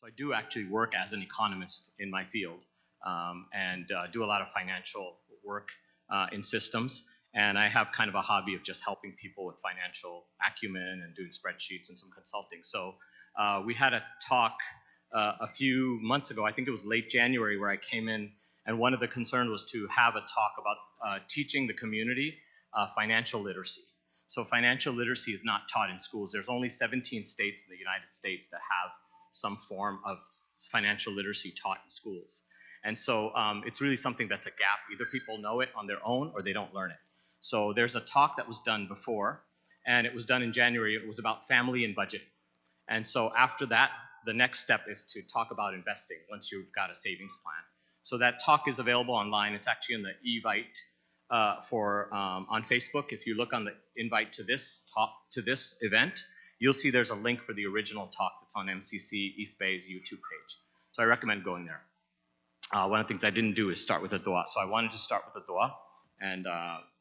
So I do actually work as an economist in my field and do a lot of financial work in systems. And I have kind of a hobby of just helping people with financial acumen and doing spreadsheets and some consulting. So we had a talk a few months ago, I think it was late January, where I came in, and one of the concerns was to have a talk about teaching the community financial literacy. So financial literacy is not taught in schools. There's only 17 states in the United States that have some form of financial literacy taught in schools. And so it's really something that's a gap. Either people know it on their own or they don't learn it. So there's a talk that was done before, and it was done in January. It was about family and budgeting. And so after that, the next step is to talk about investing once you've got a savings plan. So that talk is available online. It's actually in the invite on Facebook. If you look on the invite to this talk, to this event, you'll see there's a link for the original talk that's on MCC East Bay's YouTube page. So I recommend going there. One of the things I didn't do is start with a dua. So I wanted to start with a dua. And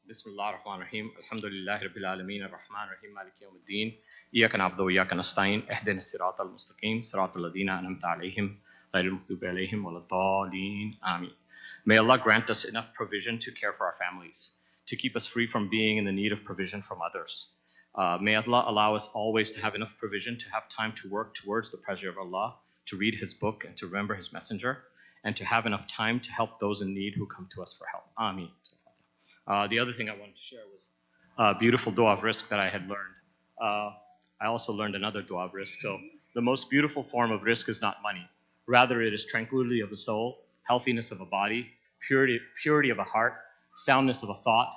Bismillah ar-Rahman ar-Rahim. Alhamdulillahi Rabbil Alameen ar-Rahman ar-Rahim Maliki Yawmiddin. Iyaka na'budu wa iyaka nasta'in. Ihdina as-sirata al-mustaqim. Sirata alladhina an'amta alayhim. Ghayril maghdubi alayhim waladdallin. Ameen. May Allah grant us enough provision to care for our families, to keep us free from being in the need of provision from others. May Allah allow us always to have enough provision to have time to work towards the pleasure of Allah, to read His book and to remember His messenger, and to have enough time to help those in need who come to us for help. Ameen. The other thing I wanted to share was a beautiful dua of risk that I had learned. I also learned another dua of risk. So the most beautiful form of risk is not money. Rather, it is tranquility of the soul, healthiness of a body, purity of a heart, soundness of a thought,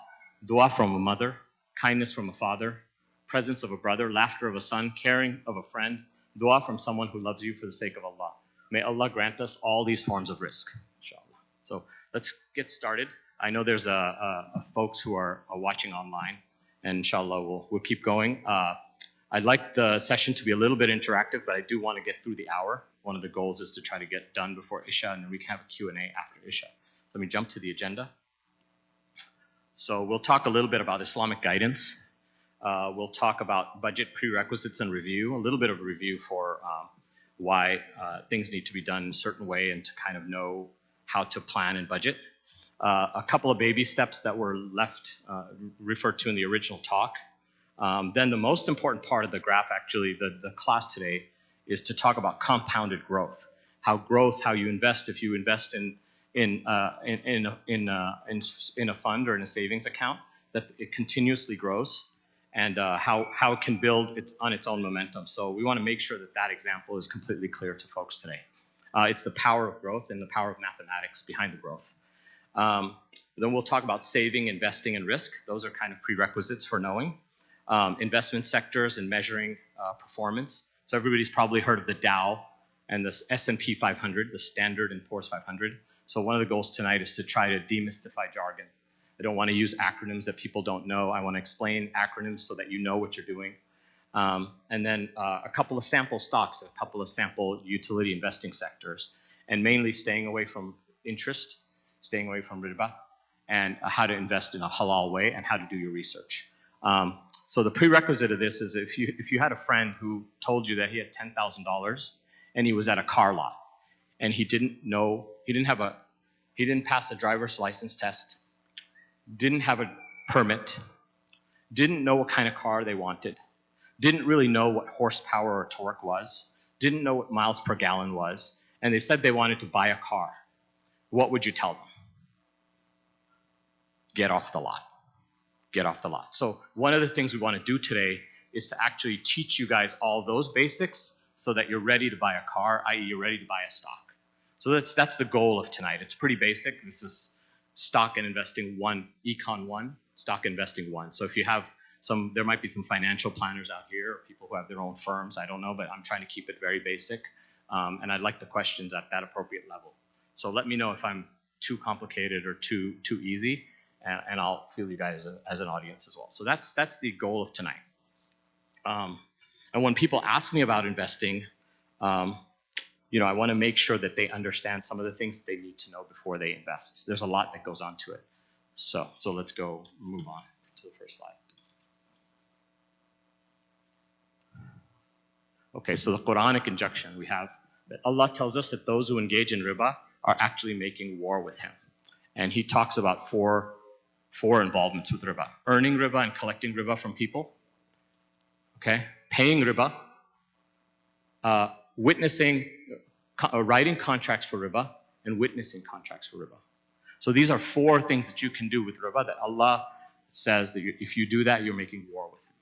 dua from a mother, kindness from a father, presence of a brother, laughter of a son, caring of a friend, dua from someone who loves you for the sake of Allah. May Allah grant us all these forms of risk, inshallah. So let's get started. I know there's folks who are watching online, and inshallah we'll keep going. I'd like the session to be a little bit interactive, but I do want to get through the hour. One of the goals is to try to get done before Isha, and then we can have a Q&A after Isha. Let me jump to the agenda. So we'll talk a little bit about Islamic guidance. We'll talk about budget prerequisites and review, a little bit of a review for why things need to be done in a certain way and to kind of know how to plan and budget. A couple of baby steps that were referred to in the original talk. Then the most important part of the graph, actually, the class today, is to talk about compounded growth. How you invest, if you invest in a fund or in a savings account, that it continuously grows, and how it can build on its own momentum. So we want to make sure that example is completely clear to folks today. It's the power of growth and the power of mathematics behind the growth. Then we'll talk about saving, investing, and risk. Those are kind of prerequisites for knowing. Investment sectors and measuring performance. So everybody's probably heard of the Dow and the S&P 500, the Standard & Poor's 500. So one of the goals tonight is to try to demystify jargon. I don't want to use acronyms that people don't know. I want to explain acronyms so that you know what you're doing. And then a couple of sample stocks, a couple of sample utility investing sectors, and mainly staying away from interest, staying away from riba, and how to invest in a halal way and how to do your research. So the prerequisite of this is if you had a friend who told you that he had $10,000 and he was at a car lot and he didn't pass a driver's license test, didn't have a permit, didn't know what kind of car they wanted, didn't really know what horsepower or torque was, didn't know what miles per gallon was, and they said they wanted to buy a car, what would you tell them? Get off the lot. Get off the lot. So one of the things we want to do today is to actually teach you guys all those basics so that you're ready to buy a car, i.e. you're ready to buy a stock. So that's the goal of tonight. It's pretty basic. This is stock and investing 1, Econ 1, stock investing 1. So if you have there might be some financial planners out here or people who have their own firms, I don't know, but I'm trying to keep it very basic. And I'd like the questions at that appropriate level. So let me know if I'm too complicated or too easy. And I'll feel you guys as an audience as well. So that's the goal of tonight. And when people ask me about investing, I want to make sure that they understand some of the things that they need to know before they invest. There's a lot that goes on to it. So let's move on to the first slide. Okay, so the Quranic injunction, we have that Allah tells us that those who engage in riba are actually making war with him. And he talks about four involvements with riba: earning riba and collecting riba from people, okay, paying riba, writing contracts for riba, and witnessing contracts for riba. So these are four things that you can do with riba that Allah says that if you do that, you're making war with him.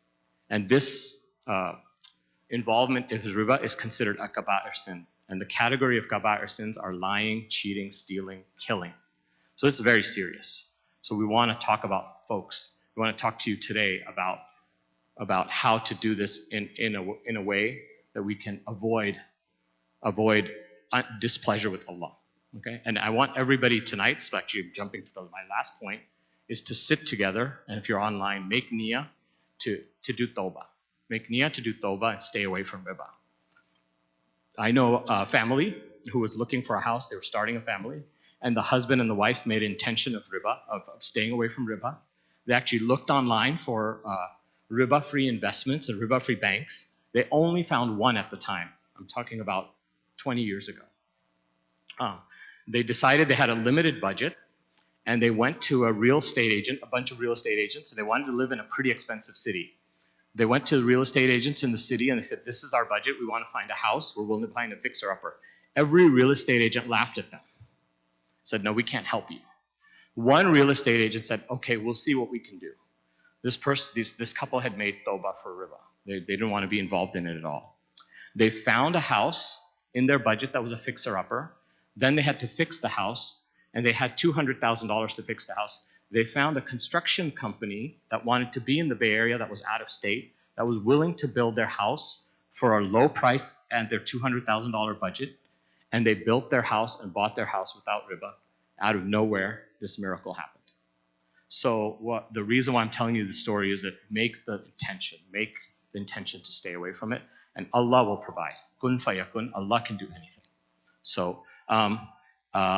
And this involvement in riba is considered a kaba'ir sin. And the category of kaba'ir sins are lying, cheating, stealing, killing. So it's very serious. So we want to talk about, folks, we want to talk to you today about how to do this in a way that we can avoid displeasure with Allah. Okay? And I want everybody tonight, so actually jumping to my last point, is to sit together, and if you're online, make niyyah to do tawbah. Make niyyah to do tawbah and stay away from riba. I know a family who was looking for a house. They were starting a family, and the husband and the wife made an intention of riba, of staying away from riba. They actually looked online for riba-free investments and riba-free banks. They only found one at the time. I'm talking about 20 years ago. They decided they had a limited budget, and they went to a real estate agent, a bunch of real estate agents, and they wanted to live in a pretty expensive city. They went to the real estate agents in the city, and they said, this is our budget. We want to find a house. We're willing to find a fixer-upper. Every real estate agent laughed at them. Said, no, we can't help you. One real estate agent said, okay, we'll see what we can do. This couple had made tawbah for riba. They didn't want to be involved in it at all. They found a house in their budget that was a fixer-upper. Then they had to fix the house, and they had $200,000 to fix the house. They found a construction company that wanted to be in the Bay Area, that was out of state, that was willing to build their house for a low price and their $200,000 budget. And they built their house and bought their house without riba. Out of nowhere, this miracle happened. So the reason why I'm telling you the story is that make the intention to stay away from it, and Allah will provide. Kun fayakun, Allah can do anything. So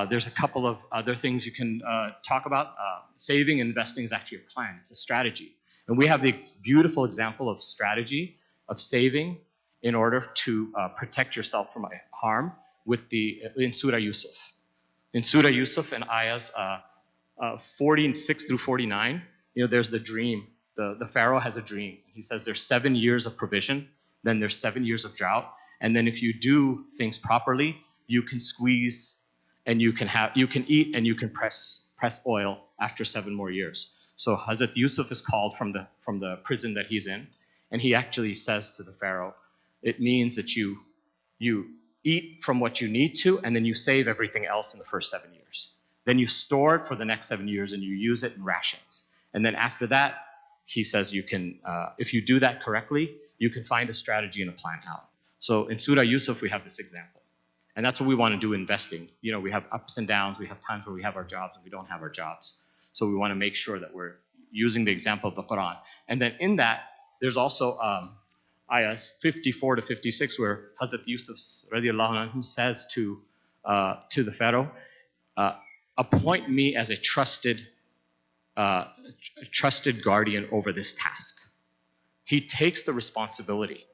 there's a couple of other things you can talk about. Saving and investing is actually a plan. It's a strategy. And we have this beautiful example of strategy, of saving in order to protect yourself from harm in Surah Yusuf. In Surah Yusuf, in ayahs 46 through 49, there's the dream. The Pharaoh has a dream. He says there's 7 years of provision, then there's 7 years of drought, and then if you do things properly, you can squeeze and you can eat and you can press oil after 7 more years. So Hazrat Yusuf is called from the prison that he's in, and he actually says to the Pharaoh, it means that you eat from what you need to, and then you save everything else in the first 7 years. Then you store it for the next 7 years and you use it in rations. And then after that, he says you can, if you do that correctly, you can find a strategy and a plan out. So in Surah Yusuf, we have this example. And that's what we want to do investing. We have ups and downs. We have times where we have our jobs and we don't have our jobs. So we want to make sure that we're using the example of the Quran. And then in that, there's also ayahs 54 to 56 where Hazrat Yusuf radiallahu anhu says to the Pharaoh, appoint me as a trusted guardian over this task. He takes the responsibility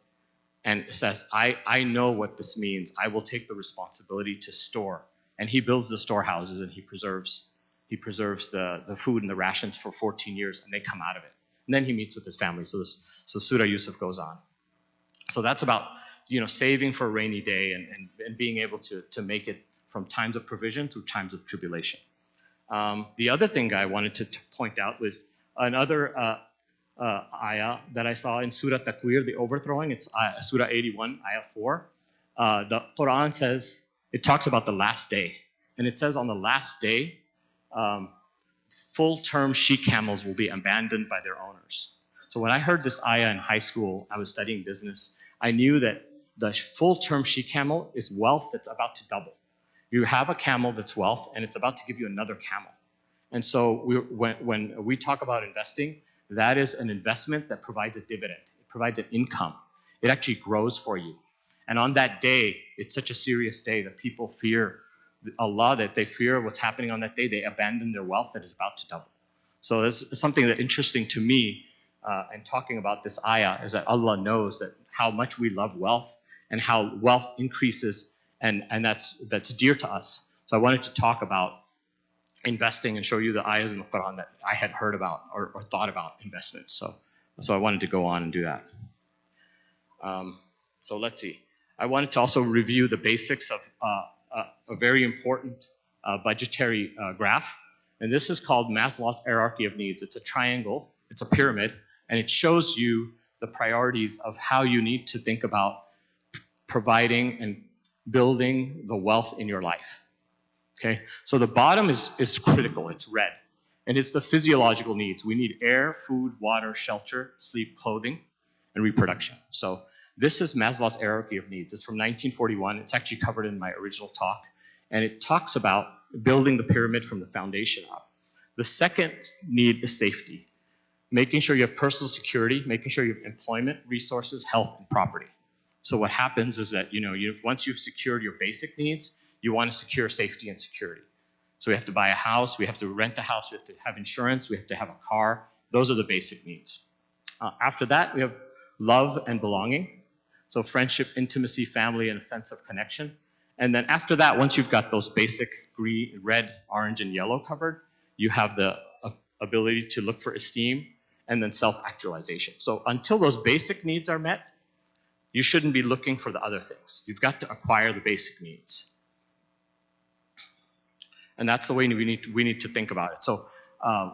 and says, I know what this means. I will take the responsibility to store. And he builds the storehouses and he preserves the food and the rations for 14 years, and they come out of it. And then he meets with his family. So Surah Yusuf goes on. So that's about saving for a rainy day and being able to make it from times of provision through times of tribulation. The other thing I wanted to point out was another ayah that I saw in Surah Takwir, the overthrowing. It's Surah 81, ayah 4. The Quran says, it talks about the last day. And it says on the last day, full-term she-camels will be abandoned by their owners. So when I heard this ayah in high school, I was studying business, I knew that the full-term she-camel is wealth that's about to double. You have a camel that's wealth, and it's about to give you another camel. And so when we talk about investing, that is an investment that provides a dividend. It provides an income. It actually grows for you. And on that day, it's such a serious day that people fear Allah, that they fear what's happening on that day. They abandon their wealth that is about to double. So it's something that's interesting to me in talking about this ayah is that Allah knows that how much we love wealth and how wealth increases and that's dear to us. So I wanted to talk about investing and show you the ayahs in the Quran that I had heard about or thought about investments. So I wanted to go on and do that. So let's see. I wanted to also review the basics of a very important budgetary graph. And this is called Maslow's hierarchy of needs. It's a triangle, it's a pyramid, and it shows you the priorities of how you need to think about providing and building the wealth in your life. Okay, so the bottom is critical, it's red. And it's the physiological needs. We need air, food, water, shelter, sleep, clothing, and reproduction. So this is Maslow's hierarchy of needs. It's from 1941. It's actually covered in my original talk. And it talks about building the pyramid from the foundation up. The second need is safety. Making sure you have personal security, making sure you have employment, resources, health, and property. So what happens is that once you've secured your basic needs, you want to secure safety and security. So we have to buy a house, we have to rent a house, we have to have insurance, we have to have a car. Those are the basic needs. After that, we have love and belonging. So friendship, intimacy, family, and a sense of connection. And then after that, once you've got those basic green, red, orange, and yellow covered, you have the ability to look for esteem and then self-actualization. So until those basic needs are met, you shouldn't be looking for the other things. You've got to acquire the basic needs. And that's the way we need to think about it. So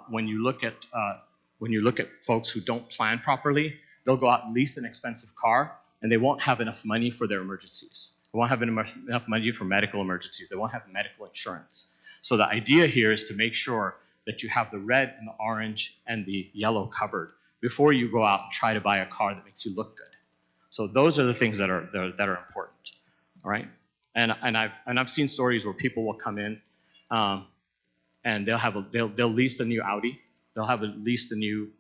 when you look at folks who don't plan properly, they'll go out and lease an expensive car, and they won't have enough money for their emergencies. They won't have enough money for medical emergencies. They won't have medical insurance. So the idea here is to make sure that you have the red and the orange and the yellow covered before you go out and try to buy a car that makes you look good. So those are the things that are important. All right, and I've seen stories where people will come in, and they'll lease a new Audi, they'll have leased a new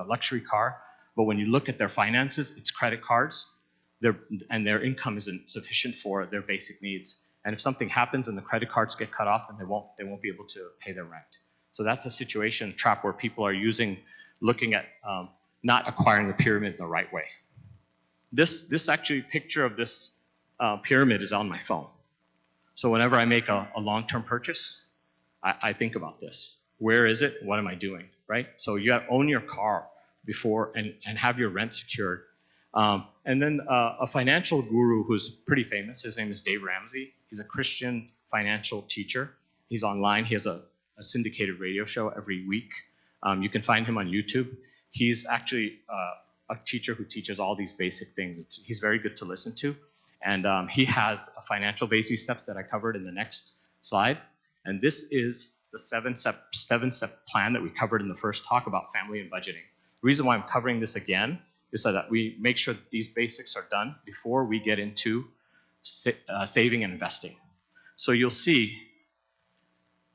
luxury car, but when you look at their finances, it's credit cards, and their income isn't sufficient for their basic needs. And if something happens and the credit cards get cut off, then they won't be able to pay their rent. So that's a situation, a trap where people are looking at not acquiring the pyramid in the right way. This actually picture of this pyramid is on my phone. So whenever I make a long-term purchase, I think about this. Where is it? What am I doing? Right? So you have to own your car before and have your rent secured. And then a financial guru who's pretty famous, his name is Dave Ramsey. He's a Christian financial teacher. He's online. He has a syndicated radio show every week. You can find him on YouTube. He's actually a teacher who teaches all these basic things. He's very good to listen to. And he has a financial baby steps that I covered in the next slide. And this is the seven-step plan that we covered in the first talk about family and budgeting. The reason why I'm covering this again is so that we make sure that these basics are done before we get into saving and investing. So you'll see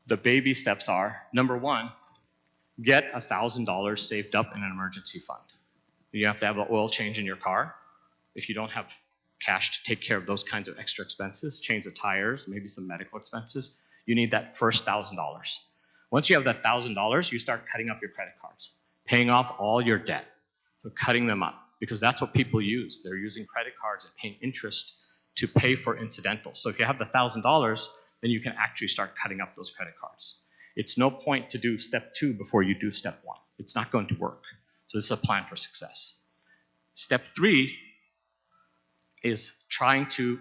the baby steps are, number one, get $1,000 saved up in an emergency fund. You have to have an oil change in your car. If you don't have cash to take care of those kinds of extra expenses, change the tires, maybe some medical expenses, you need that first $1,000. Once you have that $1,000, you start cutting up your credit cards, paying off all your debt, so cutting them up, because that's what people use. They're using credit cards and paying interest to pay for incidentals. So if you have the $1,000, then you can actually start cutting up those credit cards. It's no point to do step 2 before you do step 1. It's not going to work. So this is a plan for success. Step 3 is trying to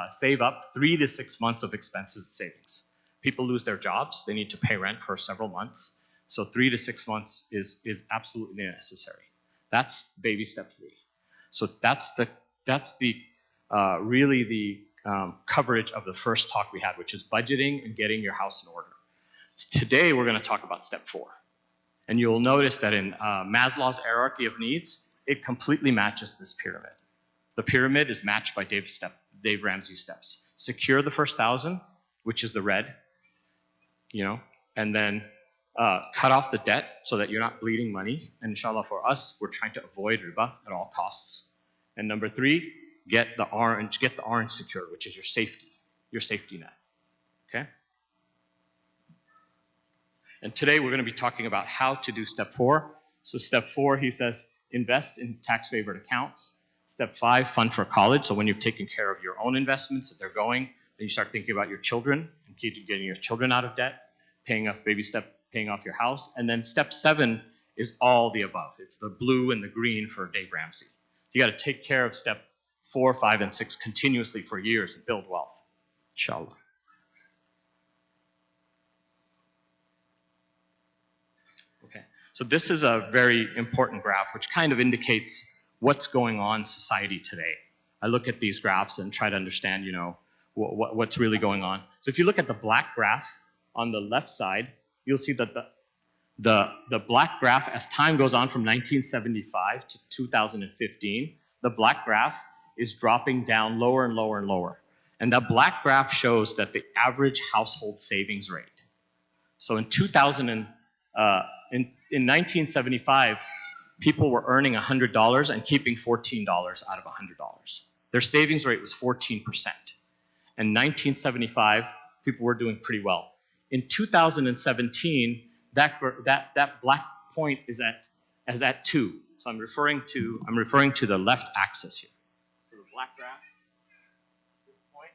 save up 3 to 6 months of expenses and savings. People lose their jobs. They need to pay rent for several months. So 3 to 6 months is absolutely necessary. That's baby step 3. So that's really the coverage of the first talk we had, which is budgeting and getting your house in order. Today we're going to talk about step 4. And you'll notice that in Maslow's hierarchy of needs, it completely matches this pyramid. The pyramid is matched by Dave Ramsey's steps. Secure the first 1,000, which is the red, and then cut off the debt so that you're not bleeding money. And inshallah, for us, we're trying to avoid riba at all costs. And number 3, get the orange secured, which is your safety net. Okay? And today we're going to be talking about how to do step 4. So step 4, he says, invest in tax-favored accounts, Step 5, fund for college. So when you've taken care of your own investments, that they're going, then you start thinking about your children and getting your children out of debt, paying off paying off your house. And then step 7 is all the above. It's the blue and the green for Dave Ramsey. You got to take care of step 4, 5, and 6 continuously for years and build wealth, inshallah. Okay, so this is a very important graph which kind of indicates what's going on in society today. I look at these graphs and try to understand, what's really going on. So if you look at the black graph on the left side, you'll see that the black graph, as time goes on from 1975 to 2015, the black graph is dropping down lower and lower and lower. And that black graph shows that the average household savings rate. So in 1975, people were earning $100 and keeping $14 out of $100. Their savings rate was 14%. In 1975, people were doing pretty well. In 2017, that black point is at 2. So I'm referring to the left axis here. So the black graph, this point.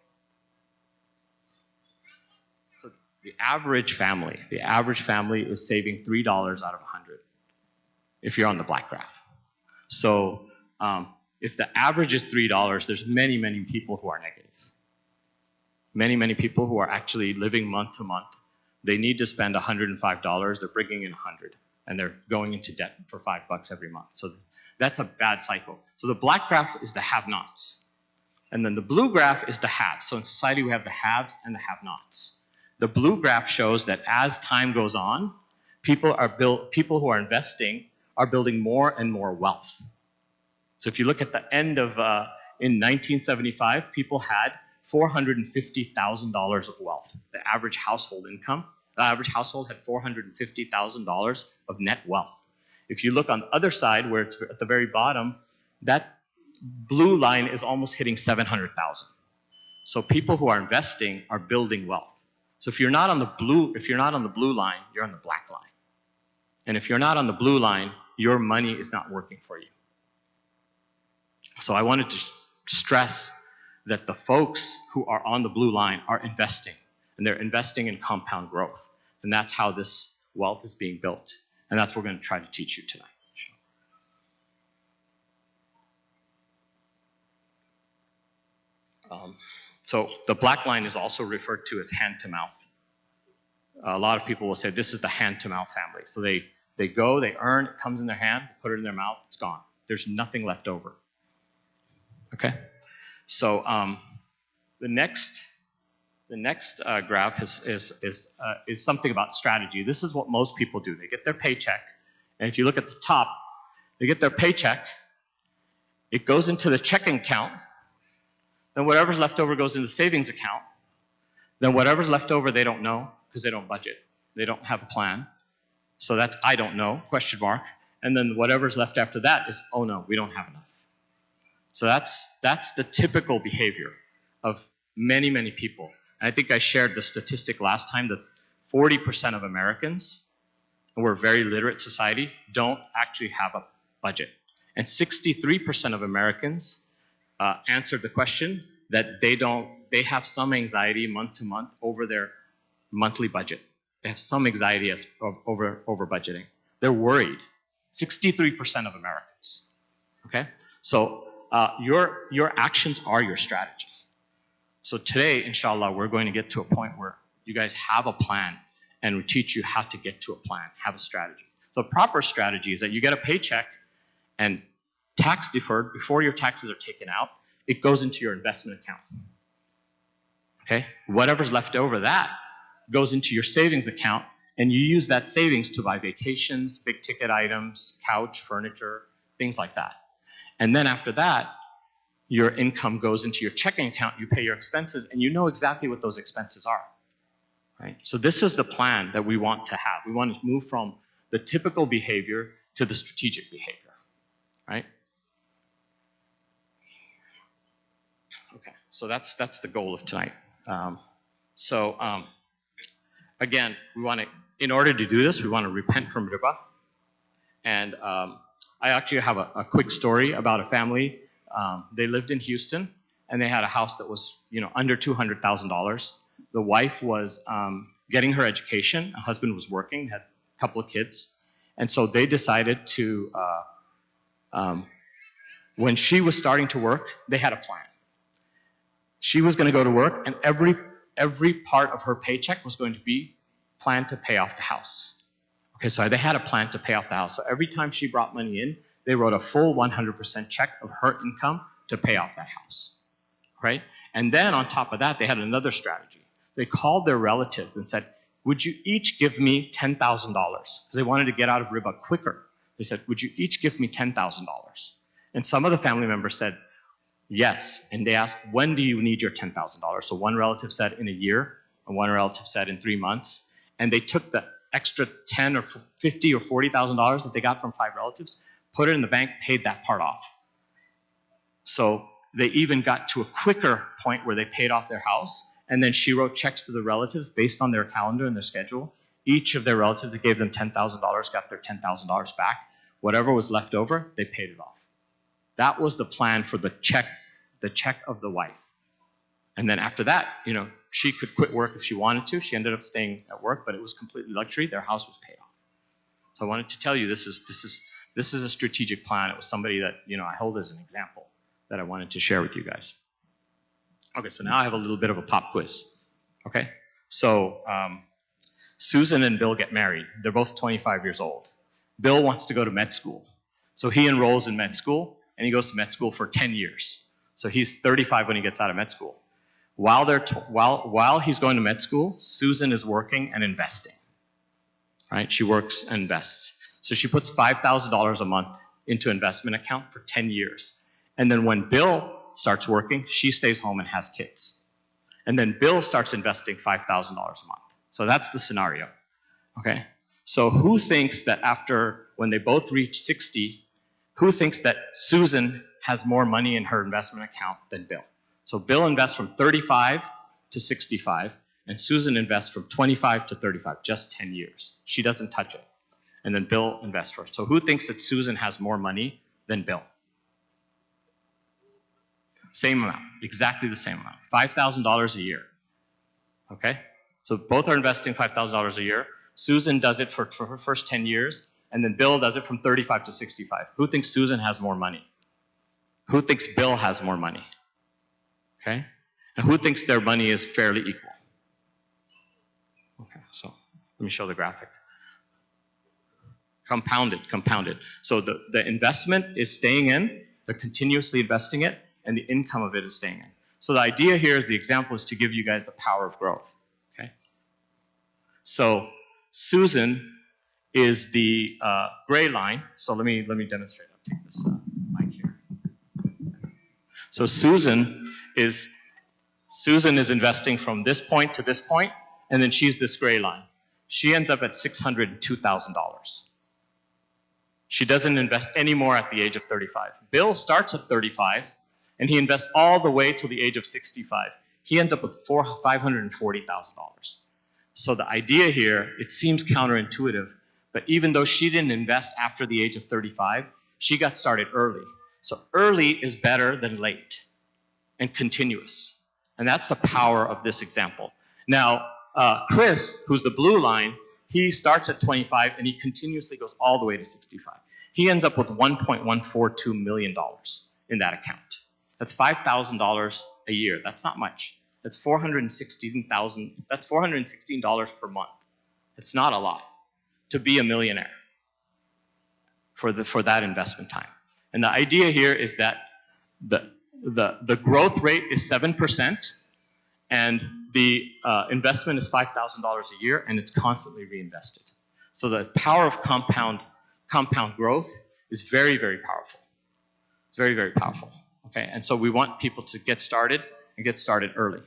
So the average family is saving $3 out of 100 if you're on the black graph. So if the average is $3, there's many, many people who are negative. Many, many people who are actually living month to month. They need to spend $105, they're bringing in 100, and they're going into debt for $5 every month. So that's a bad cycle. So the black graph is the have-nots. And then the blue graph is the haves. So in society, we have the haves and the have-nots. The blue graph shows that as time goes on, people who are investing are building more and more wealth. So if you look at the end of, in 1975, people had $450,000 of wealth. The average household income, the average household had $450,000 of net wealth. If you look on the other side, where it's at the very bottom, that blue line is almost hitting 700,000. So people who are investing are building wealth. So if you're not on the blue line, you're on the black line. And if you're not on the blue line, your money is not working for you. So I wanted to stress that the folks who are on the blue line are investing, and they're investing in compound growth. And that's how this wealth is being built. And that's what we're going to try to teach you tonight. So the black line is also referred to as hand-to-mouth. A lot of people will say this is the hand-to-mouth family. So they go, they earn, it comes in their hand, put it in their mouth, it's gone. There's nothing left over. Okay? So the next graph is something about strategy. This is what most people do. They get their paycheck, and if you look at the top, they get their paycheck, it goes into the checking account, then whatever's left over goes into the savings account, then whatever's left over they don't know because they don't budget. They don't have a plan. So that's I don't know, question mark. And then whatever's left after that is, oh no, we don't have enough. So that's the typical behavior of many, many people. And I think I shared the statistic last time that 40% of Americans, and we're a very literate society, don't actually have a budget. And 63% of Americans answered the question that they have some anxiety month to month over their monthly budget. They have some anxiety over budgeting. They're worried. 63% of Americans. Okay? So your actions are your strategy. So today, inshallah, we're going to get to a point where you guys have a plan, and we teach you how to get to a plan, have a strategy. So a proper strategy is that you get a paycheck, and tax deferred, before your taxes are taken out, it goes into your investment account. Okay? Whatever's left over, that goes into your savings account, and you use that savings to buy vacations, big ticket items, couch, furniture, things like that. And then after that, your income goes into your checking account, you pay your expenses, and you know exactly what those expenses are. Right? So this is the plan that we want to have. We want to move from the typical behavior to the strategic behavior. Right? Okay, so that's the goal of tonight. Again, we want to, in order to do this, we want to repent from riba. And I actually have a quick story about a family They lived in Houston, and they had a house that was, under $200,000. The wife was getting her education. Her husband was working, had a couple of kids. And so they decided to, when she was starting to work, they had a plan. She was going to go to work, and every part of her paycheck was going to be planned to pay off the house. Okay, so they had a plan to pay off the house. So every time she brought money in, they wrote a full 100% check of her income to pay off that house, right? And then on top of that, they had another strategy. They called their relatives and said, would you each give me $10,000? Because they wanted to get out of riba quicker. They said, would you each give me $10,000? And some of the family members said, yes. And they asked, when do you need your $10,000? So one relative said in a year, and one relative said in 3 months. And they took the extra $10 or $50 or $40,000 that they got from 5 relatives, put it in the bank, paid that part off. So they even got to a quicker point where they paid off their house. And then she wrote checks to the relatives based on their calendar and their schedule. Each of their relatives that gave them $10,000 got their $10,000 back. Whatever was left over, they paid it off. That was the plan for the check of the wife. And then after that, she could quit work if she wanted to. She ended up staying at work, but it was completely luxury. Their house was paid off. So I wanted to tell you this is a strategic plan. It was somebody that I hold as an example that I wanted to share with you guys. Okay, so now I have a little bit of a pop quiz. Okay, so Susan and Bill get married. They're both 25 years old. Bill wants to go to med school. So he enrolls in med school, and he goes to med school for 10 years. So he's 35 when he gets out of med school. While he's going to med school, Susan is working and investing. Right? She works and invests. So she puts $5,000 a month into investment account for 10 years. And then when Bill starts working, she stays home and has kids. And then Bill starts investing $5,000 a month. So that's the scenario. Okay? So who thinks that when they both reach 60, who thinks that Susan has more money in her investment account than Bill? So Bill invests from 35 to 65, and Susan invests from 25 to 35, just 10 years. She doesn't touch it. And then Bill invests first. So who thinks that Susan has more money than Bill? Same amount, exactly the same amount, $5,000 a year. Okay? So both are investing $5,000 a year. Susan does it for her first 10 years, and then Bill does it from 35 to 65. Who thinks Susan has more money? Who thinks Bill has more money? Okay? And who thinks their money is fairly equal? Okay, so let me show the graphic. Compounded. So the investment is staying in, they're continuously investing it, and the income of it is staying in. So the idea here is the example is to give you guys the power of growth. Okay? So Susan is the gray line. So let me demonstrate. I'll take this mic here. So Susan is investing from this point to this point, and then she's this gray line. She ends up at $602,000. She doesn't invest any more at the age of 35. Bill starts at 35, and he invests all the way till the age of 65. He ends up with $540,000. So the idea here, it seems counterintuitive, but even though she didn't invest after the age of 35, she got started early. So early is better than late and continuous. And that's the power of this example. Now, Chris, who's the blue line, he starts at 25 and he continuously goes all the way to 65. He ends up with $1.142 million in that account. That's $5,000 a year. That's not much. That's $416,000. That's $416 per month. It's not a lot to be a millionaire for that investment time. And the idea here is that the growth rate is 7%, and the investment is $5,000 a year, and it's constantly reinvested. So the power of compound growth is very, very powerful. It's very, very powerful. Okay, and so we want people to get started and get started early.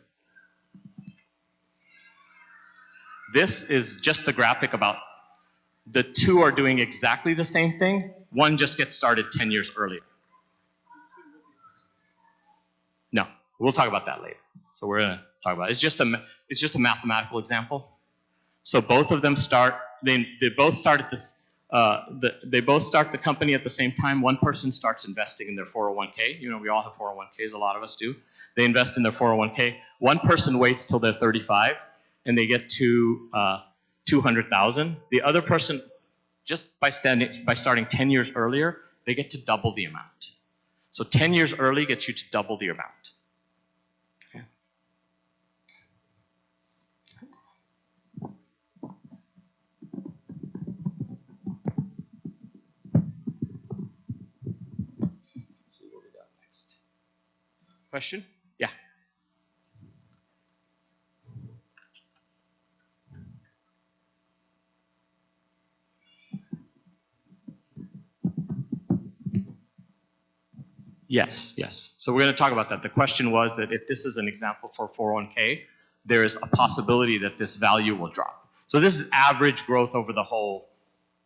This is just a graphic about the two are doing exactly the same thing. One just gets started 10 years earlier. No, we'll talk about that later. So we're going to talk about it. It's just a mathematical example. So both of them start. They both start at this They both start the company at the same time. One person starts investing in their 401k. You know, we all have 401ks, a lot of us do. They invest in their 401k. One person waits till they're 35 and they get to 200,000. The other person, just by starting 10 years earlier, they get to double the amount. So 10 years early gets you to double the amount. Okay. Let's see what we got next. Question? Yeah. Yes, yes. So we're going to talk about that. The question was that if this is an example for 401k, there is a possibility that this value will drop. So this is average growth over the whole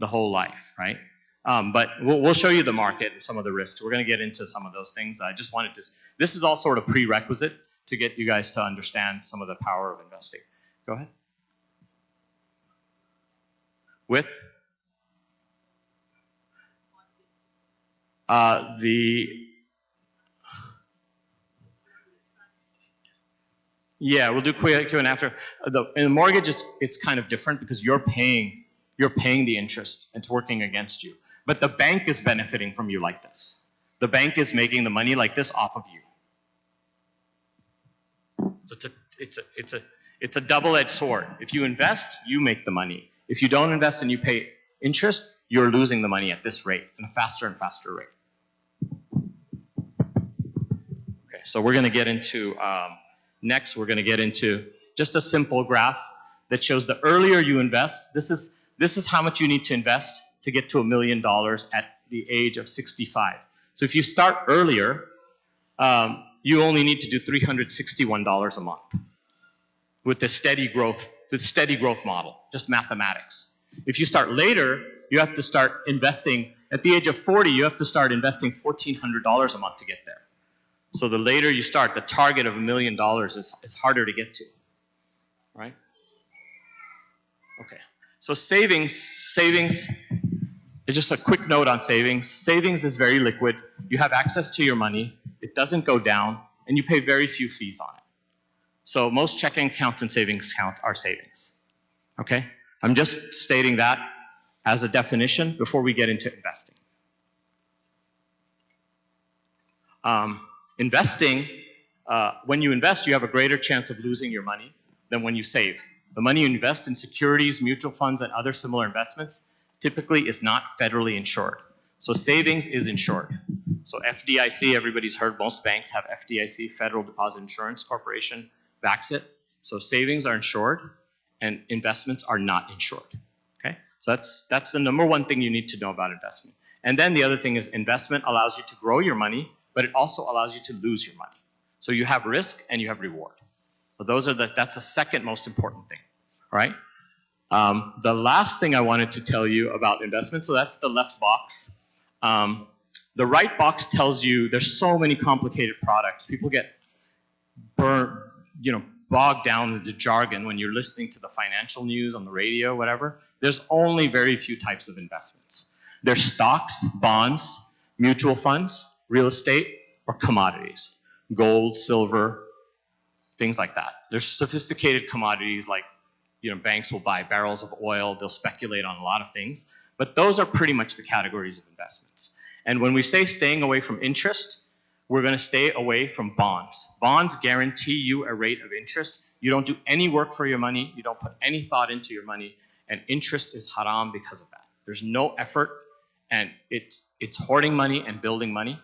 life, right? But we'll show you the market and some of the risks. We're going to get into some of those things. I just wanted to. This is all sort of prerequisite to get you guys to understand some of the power of investing. Go ahead. With Yeah, we'll do Q&A after. In the mortgage, it's kind of different because you're paying the interest. It's working against you. But the bank is benefiting from you like this. The bank is making the money like this off of you. So it's a double-edged sword. If you invest, you make the money. If you don't invest and you pay interest, you're losing the money at this rate, in a faster and faster rate. Okay, so we're going to get into. Next, we're going to get into just a simple graph that shows the earlier you invest, this is how much you need to invest to get to $1 million at the age of 65. So if you start earlier, you only need to do $361 a month with the steady growth model, just mathematics. If you start later, you have to start investing. At the age of 40, you have to start investing $1,400 a month to get there. So the later you start, the target of $1 million is harder to get to, right? Okay. So savings, just a quick note on savings. Savings is very liquid. You have access to your money. It doesn't go down, and you pay very few fees on it. So most checking accounts and savings accounts are savings, okay? I'm just stating that as a definition before we get into investing. Investing, when you invest, you have a greater chance of losing your money than when you save. The money you invest in securities, mutual funds, and other similar investments typically is not federally insured. So savings is insured. So FDIC, everybody's heard, most banks have FDIC, Federal Deposit Insurance Corporation, backs it. So savings are insured, and investments are not insured. Okay? So that's the number one thing you need to know about investment. And then the other thing is investment allows you to grow your money, but it also allows you to lose your money. So you have risk and you have reward. So that's the second most important thing, all right? The last thing I wanted to tell you about investment, so that's the left box. The right box tells you there's so many complicated products. People get bogged down in the jargon when you're listening to the financial news on the radio, whatever. There's only very few types of investments. There's stocks, bonds, mutual funds, real estate, or commodities, gold, silver, things like that. There's sophisticated commodities like, banks will buy barrels of oil, they'll speculate on a lot of things, but those are pretty much the categories of investments. And when we say staying away from interest, we're going to stay away from bonds. Bonds guarantee you a rate of interest. You don't do any work for your money, you don't put any thought into your money, and interest is haram because of that. There's no effort, and it's hoarding money and building money.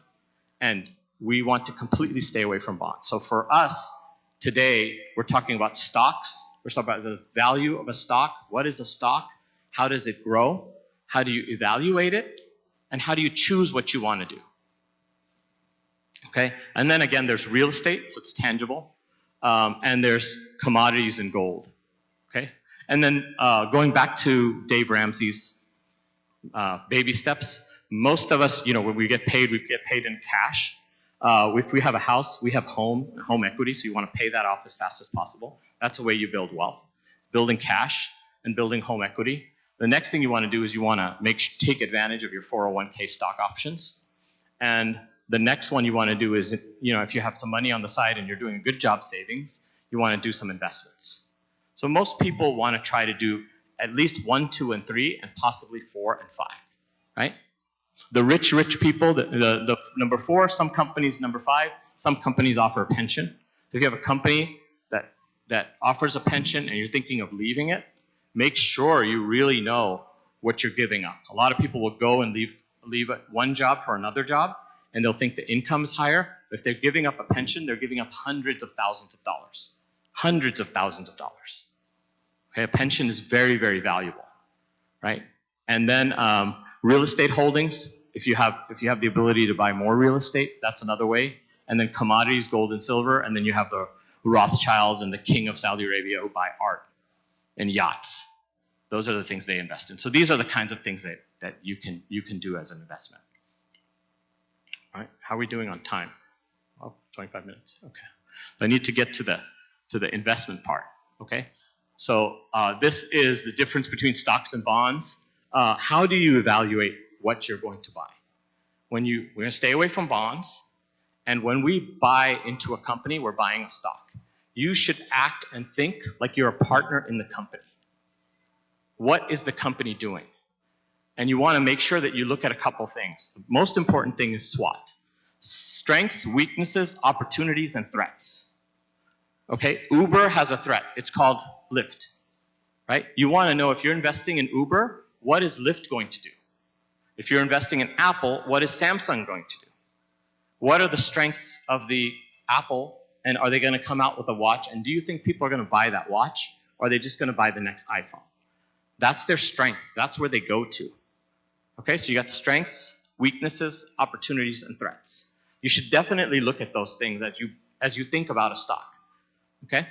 And we want to completely stay away from bonds. So for us, today, we're talking about stocks. We're talking about the value of a stock. What is a stock? How does it grow? How do you evaluate it? And how do you choose what you want to do? Okay? And then again, there's real estate, so it's tangible. And there's commodities and gold. Okay? And then going back to Dave Ramsey's baby steps, most of us, when we get paid in cash. If we have a house, we have home equity, so you want to pay that off as fast as possible. That's the way you build wealth. Building cash and building home equity. The next thing you want to do is you want to take advantage of your 401k stock options. And the next one you want to do is, if you have some money on the side and you're doing a good job savings, you want to do some investments. So most people want to try to do at least 1, 2, and 3, and possibly 4 and 5, right? The rich people, the number 4, some companies number 5, some companies offer a pension. So if you have a company that offers a pension and you're thinking of leaving it, make sure you really know what you're giving up. A lot of people will go and leave one job for another job, and they'll think the income is higher. If they're giving up a pension, they're giving up hundreds of thousands of dollars. Hundreds of thousands of dollars. Okay, a pension is very, very valuable, right? And then real estate holdings, if you have the ability to buy more real estate, that's another way. And then commodities, gold and silver, and then you have the Rothschilds and the king of Saudi Arabia who buy art and yachts. Those are the things they invest in. So these are the kinds of things that you can do as an investment. All right, how are we doing on time? Oh, 25 minutes, okay. I need to get to the investment part, okay? So this is the difference between stocks and bonds. How do you evaluate what you're going to buy? We're going to stay away from bonds, and when we buy into a company, we're buying a stock. You should act and think like you're a partner in the company. What is the company doing? And you want to make sure that you look at a couple things. The most important thing is SWOT. Strengths, weaknesses, opportunities, and threats. Okay, Uber has a threat. It's called Lyft, right? You want to know if you're investing in Uber, what is Lyft going to do? If you're investing in Apple, what is Samsung going to do? What are the strengths of the Apple, and are they going to come out with a watch? And do you think people are going to buy that watch, or are they just going to buy the next iPhone? That's their strength. That's where they go to. Okay, so you got strengths, weaknesses, opportunities, and threats. You should definitely look at those things as you think about a stock. Okay?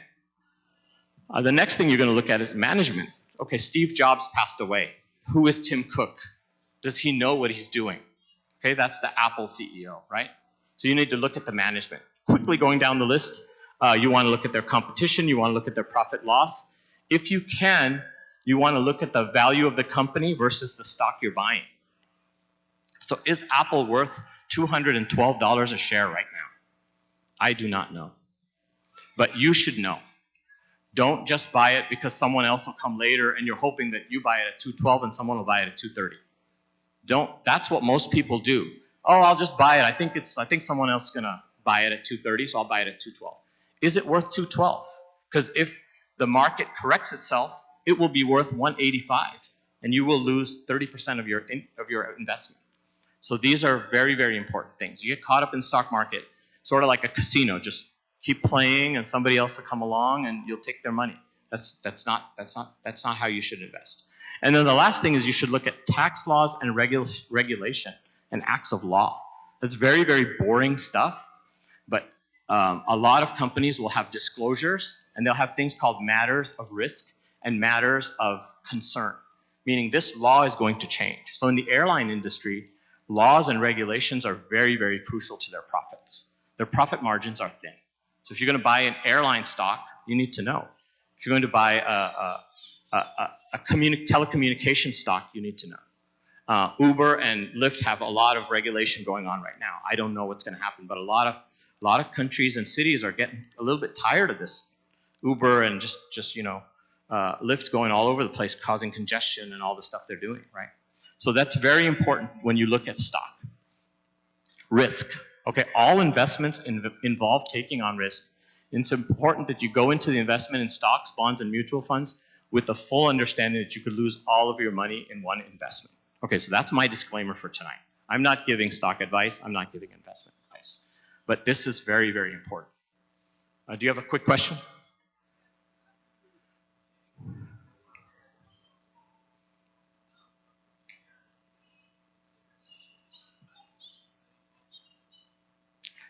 The next thing you're going to look at is management. Okay, Steve Jobs passed away. Who is Tim Cook? Does he know what he's doing? Okay, that's the Apple CEO, right? So you need to look at the management. Quickly going down the list, you want to look at their competition. You want to look at their profit loss. If you can, you want to look at the value of the company versus the stock you're buying. So is Apple worth $212 a share right now? I do not know. But you should know. Don't just buy it because someone else will come later and you're hoping that you buy it at $212 and someone will buy it at $230. That's what most people do. Oh, I'll just buy it. I think someone else is going to buy it at $230, so I'll buy it at $212. Is it worth $212? Because if the market corrects itself, it will be worth $185, and you will lose 30% of your investment. So these are very, very important things. You get caught up in the stock market, sort of like a casino. Just keep playing, and somebody else will come along, and you'll take their money. That's not how you should invest. And then the last thing is you should look at tax laws and regulation and acts of law. That's very, very boring stuff, but a lot of companies will have disclosures, and they'll have things called matters of risk and matters of concern, meaning this law is going to change. So in the airline industry, laws and regulations are very, very crucial to their profits. Their profit margins are thin. So if you're going to buy an airline stock, you need to know. If you're going to buy a telecommunication stock, you need to know. Uber and Lyft have a lot of regulation going on right now. I don't know what's going to happen, but a lot of countries and cities are getting a little bit tired of this Uber and just Lyft going all over the place, causing congestion and all the stuff they're doing, right? So that's very important when you look at stock. Risk. Okay, all investments involve taking on risk. It's important that you go into the investment in stocks, bonds, and mutual funds with the full understanding that you could lose all of your money in one investment. Okay, so that's my disclaimer for tonight. I'm not giving stock advice. I'm not giving investment advice. But this is very, very important. Do you have a quick question?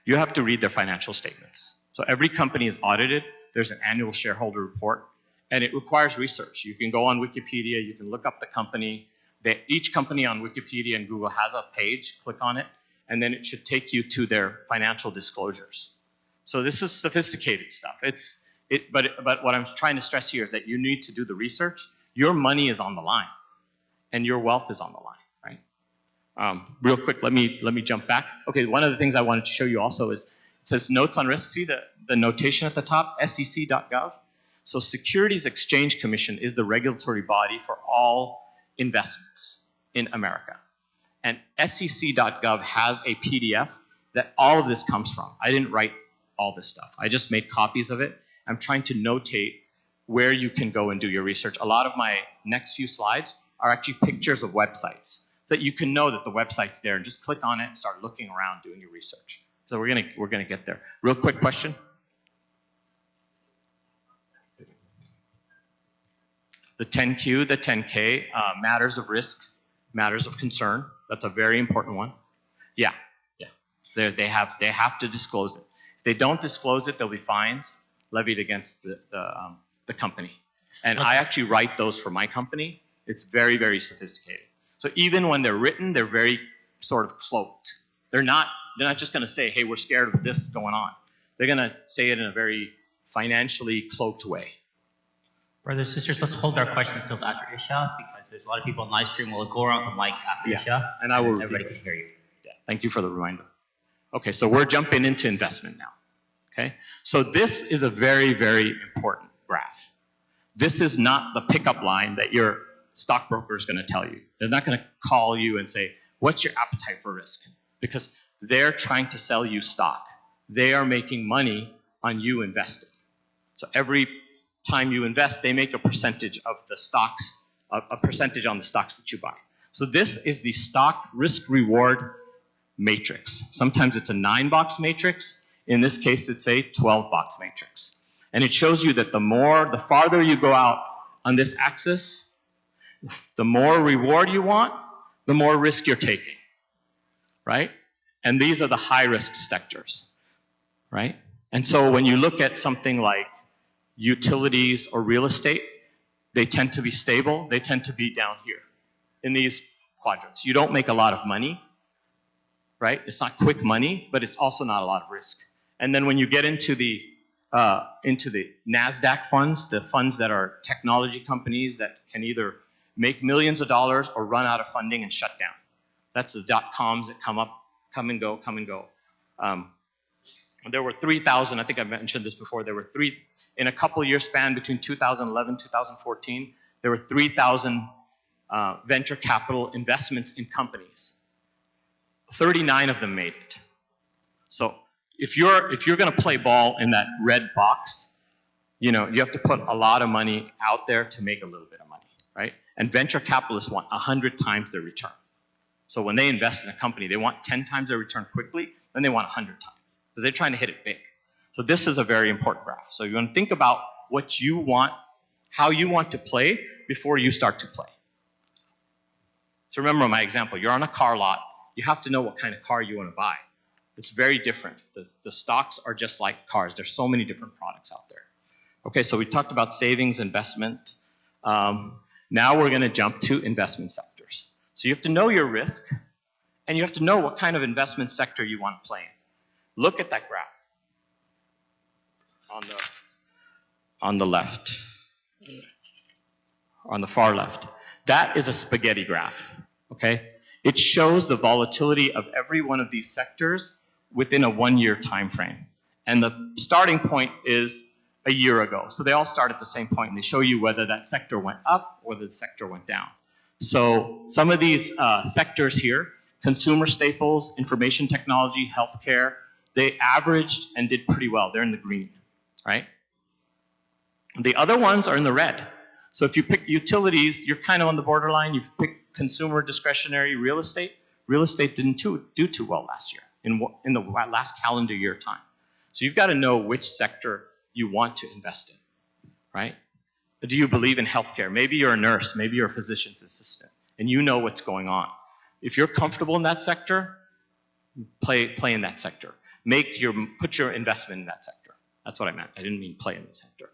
You have to read their financial statements. So every company is audited. There's an annual shareholder report, and it requires research. You can go on Wikipedia. You can look up the company. Each company on Wikipedia and Google has a page. Click on it, and then it should take you to their financial disclosures. So this is sophisticated stuff. But what I'm trying to stress here is that you need to do the research. Your money is on the line. and your wealth is on the line, right? Real quick, let me jump back. Okay, one of the things I wanted to show you also is, it says notes on risk. See the notation at the top, sec.gov? So Securities Exchange Commission is the regulatory body for all investments in America. And sec.gov has a PDF that all of this comes from. I didn't write all this stuff. I just made copies of it. I'm trying to notate where you can go and do your research. A lot of my next few slides are actually pictures of websites so that you can know that the website's there and just click on it and start looking around doing your research. So we're gonna get there. Real quick question. The 10Q, the 10K, matters of risk, matters of concern. That's a very important one. Yeah. They have to disclose it. If they don't disclose it, there'll be fines levied against the company. And I actually write those for my company. It's very, very sophisticated. So even when they're written, they're very sort of cloaked. They're not just going to say, hey, we're scared of this going on. They're going to say it in a very financially cloaked way. Brothers, sisters, let's hold our questions until after Isha, because there's a lot of people on live stream. We'll go around the mic after Isha, and I will. Everybody can hear you. Yeah, thank you for the reminder. Okay, so we're jumping into investment now. Okay, so this is a very, very important graph. This is not the pickup line that your stockbroker is going to tell you. They're not going to call you and say, what's your appetite for risk? Because they're trying to sell you stock. They are making money on you investing. So every time you invest, they make a percentage of the stocks, a percentage on the stocks that you buy. So this is the stock risk reward matrix. Sometimes it's a 9-box matrix. In this case, it's a 12-box matrix. And it shows you that the farther you go out on this axis, the more reward you want, the more risk you're taking, right? And these are the high-risk sectors, right? And so when you look at something like utilities or real estate, they tend to be stable. They tend to be down here in these quadrants. You don't make a lot of money, right? It's not quick money, but it's also not a lot of risk. And then when you get into the NASDAQ funds, the funds that are technology companies that can either make millions of dollars or run out of funding and shut down. That's the dot-coms that come and go. There were 3,000, I think I mentioned this before, in a couple year span between 2011 and 2014, there were 3,000 venture capital investments in companies. 39 of them made it. So if you're going to play ball in that red box, you have to put a lot of money out there to make a little bit of money, right? And venture capitalists want 100 times their return. So when they invest in a company, they want 10 times their return quickly, then they want 100 times because they're trying to hit it big. So this is a very important graph. So you want to think about what you want, how you want to play before you start to play. So remember my example, you're on a car lot, you have to know what kind of car you want to buy. It's very different. The stocks are just like cars. There's so many different products out there. Okay, so we talked about savings, investment. Now we're going to jump to investment sectors. So you have to know your risk, and you have to know what kind of investment sector you want to play in. Look at that graph on the left, on the far left. That is a spaghetti graph, okay? It shows the volatility of every one of these sectors within a 1-year time frame. And the starting point is a year ago. So they all start at the same point, and they show you whether that sector went up or the sector went down. So some of these sectors here, consumer staples, information technology, healthcare, they averaged and did pretty well. They're in the green, right? The other ones are in the red. So if you pick utilities, you're kind of on the borderline. You pick consumer discretionary real estate. Real estate didn't do too well last year, in the last calendar year time. So you've got to know which sector you want to invest in, right? Do you believe in healthcare? Maybe you're a nurse, maybe you're a physician's assistant, and you know what's going on. If you're comfortable in that sector, play in that sector. Put your investment in that sector. That's what I meant. I didn't mean play in the sector.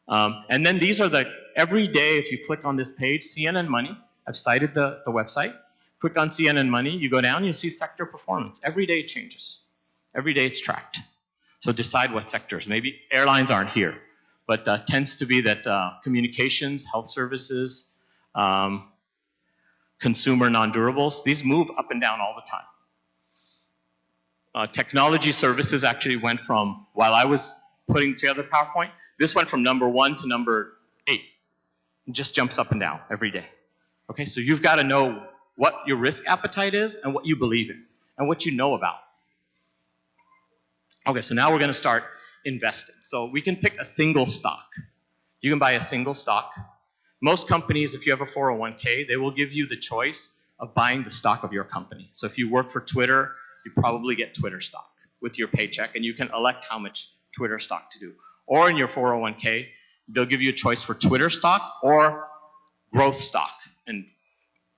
And then these are every day, if you click on this page, CNN Money, I've cited the website. Click on CNN Money, you go down, you see sector performance. Every day it changes. Every day it's tracked. So decide what sectors. Maybe airlines aren't here, but tends to be that communications, health services, consumer non-durables, these move up and down all the time. Technology services actually went from, while I was putting together PowerPoint, this went from number 1 to number 8. It just jumps up and down every day. Okay, so you've got to know what your risk appetite is and what you believe in and what you know about. Okay, so now we're going to start investing. So we can pick a single stock. You can buy a single stock. Most companies, if you have a 401k, they will give you the choice of buying the stock of your company. So if you work for Twitter, you probably get Twitter stock with your paycheck, and you can elect how much Twitter stock to do. Or in your 401k, they'll give you a choice for Twitter stock or growth stock and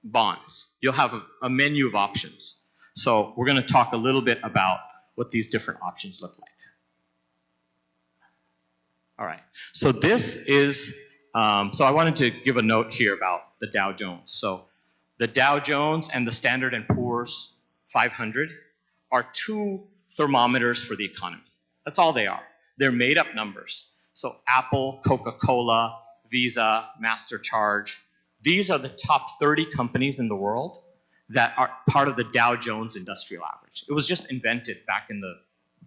bonds. You'll have a menu of options. So we're going to talk a little bit about what these different options look like. All right. So this is, so I wanted to give a note here about the Dow Jones. So the Dow Jones and the Standard & Poor's 500 are two thermometers for the economy. That's all they are. They're made up numbers. So Apple, Coca-Cola, Visa, MasterCharge, these are the top 30 companies in the world that are part of the Dow Jones Industrial Average. It was just invented back in the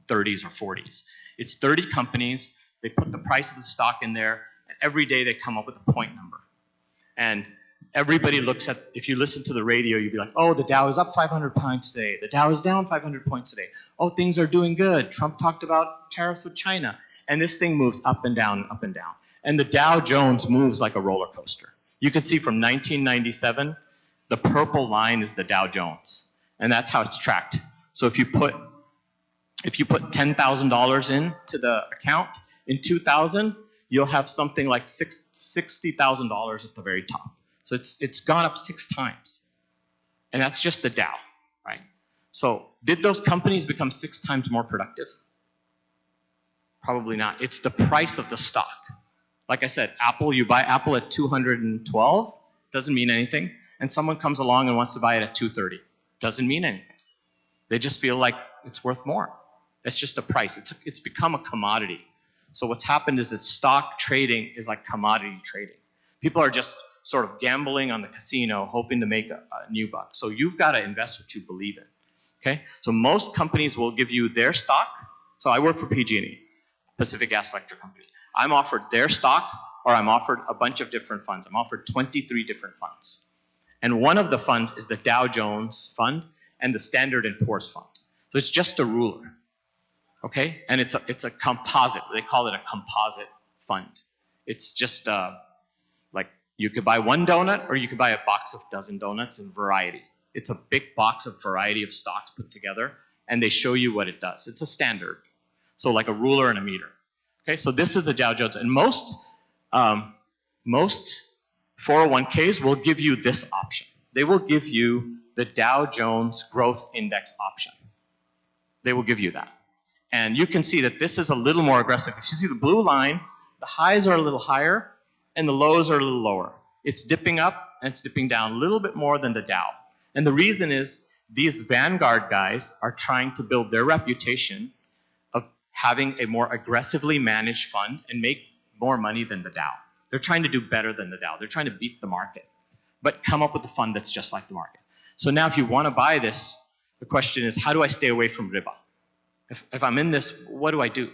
30s or 40s. It's 30 companies. They put the price of the stock in there, and every day they come up with a point number. And everybody looks at, if you listen to the radio, you'd be like, oh, the Dow is up 500 points today. The Dow is down 500 points today. Oh, things are doing good. Trump talked about tariffs with China. And this thing moves up and down and up and down. And the Dow Jones moves like a roller coaster. You can see from 1997, the purple line is the Dow Jones. And that's how it's tracked. So if you put $10,000 into the account in 2000, you'll have something like $60,000 at the very top. So it's gone up 6 times. And that's just the Dow, right? So did those companies become 6 times more productive? Probably not. It's the price of the stock. Like I said, Apple, you buy Apple at 212, doesn't mean anything. And someone comes along and wants to buy it at 230. Doesn't mean anything. They just feel like it's worth more. It's just a price. It's become a commodity. So what's happened is that stock trading is like commodity trading. People are just sort of gambling on the casino, hoping to make a new buck. So you've got to invest what you believe in. Okay? So most companies will give you their stock. So I work for PG&E, Pacific Gas Electric Company. I'm offered their stock, or I'm offered a bunch of different funds. I'm offered 23 different funds. And one of the funds is the Dow Jones fund and the Standard & Poor's fund. So it's just a ruler. Okay? And it's a composite. They call it a composite fund. It's just like you could buy one donut or you could buy a box of dozen donuts in variety. It's a big box of variety of stocks put together, and they show you what it does. It's a standard. So like a ruler and a meter. Okay, so this is the Dow Jones. And most 401ks will give you this option. They will give you the Dow Jones Growth Index option. They will give you that. And you can see that this is a little more aggressive. If you see the blue line, the highs are a little higher and the lows are a little lower. It's dipping up and it's dipping down a little bit more than the Dow. And the reason is these Vanguard guys are trying to build their reputation of having a more aggressively managed fund and make more money than the Dow. They're trying to do better than the Dow. They're trying to beat the market, but come up with a fund that's just like the market. So now if you want to buy this, the question is, how do I stay away from riba? If I'm in this, what do I do?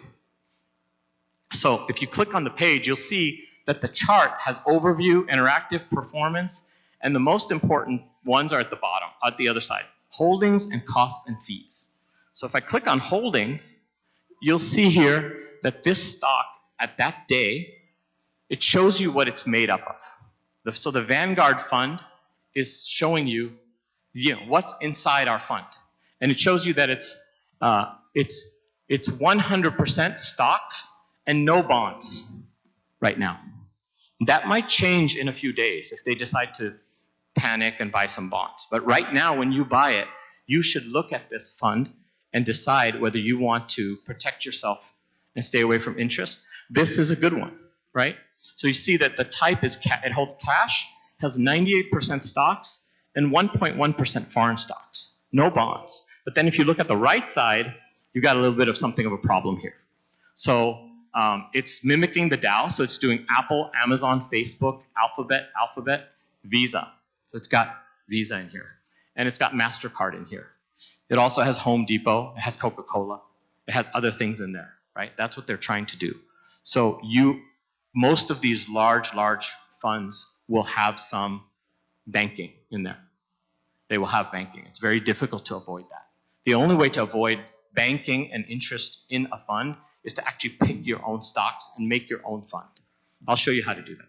So if you click on the page, you'll see that the chart has overview, interactive, performance, and the most important ones are at the bottom, at the other side, holdings and costs and fees. So if I click on holdings, you'll see here that this stock at that day, it shows you what it's made up of. So the Vanguard fund is showing you, what's inside our fund. And it shows you that it's 100% stocks and no bonds right now. That might change in a few days if they decide to panic and buy some bonds. But right now, when you buy it, you should look at this fund and decide whether you want to protect yourself and stay away from interest. This is a good one, right? So you see that the type is, it holds cash, has 98% stocks, and 1.1% foreign stocks, no bonds. But then if you look at the right side, you got a little bit of something of a problem here. So it's mimicking the Dow, so it's doing Apple, Amazon, Facebook, Alphabet, Visa. So it's got Visa in here. And it's got MasterCard in here. It also has Home Depot. It has Coca-Cola. It has other things in there, right? That's what they're trying to do. So most of these large funds will have some banking in there. They will have banking. It's very difficult to avoid that. The only way to avoid banking and interest in a fund is to actually pick your own stocks and make your own fund. I'll show you how to do that.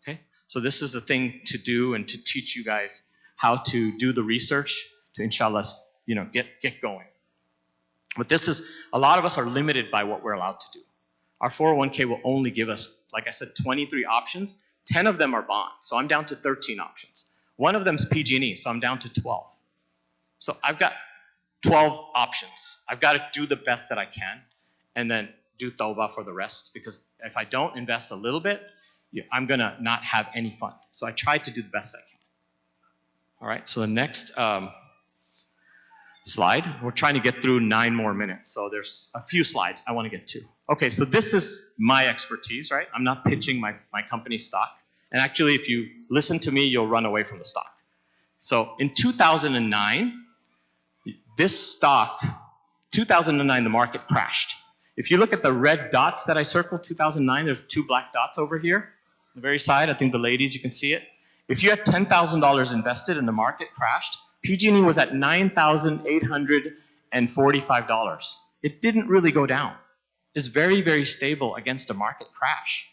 Okay? So this is the thing to do and to teach you guys how to do the research to inshallah, get going. But this is, a lot of us are limited by what we're allowed to do. Our 401k will only give us, like I said, 23 options. 10 of them are bonds, so I'm down to 13 options. One of them is PG&E, so I'm down to 12. So I've got 12 options. I've got to do the best that I can and then do tawbah for the rest, because if I don't invest a little bit, I'm going to not have any fund. So I try to do the best I can. All right, so the next slide. We're trying to get through 9 more minutes, so there's a few slides I want to get to. Okay, so this is my expertise, right? I'm not pitching my company stock. And actually, if you listen to me, you'll run away from the stock. So in 2009, this stock, 2009, the market crashed. If you look at the red dots that I circled, 2009, there's 2 black dots over here. On the very side, I think the ladies, you can see it. If you had $10,000 invested and the market crashed, PG&E was at $9,845. It didn't really go down. It's very, very stable against a market crash.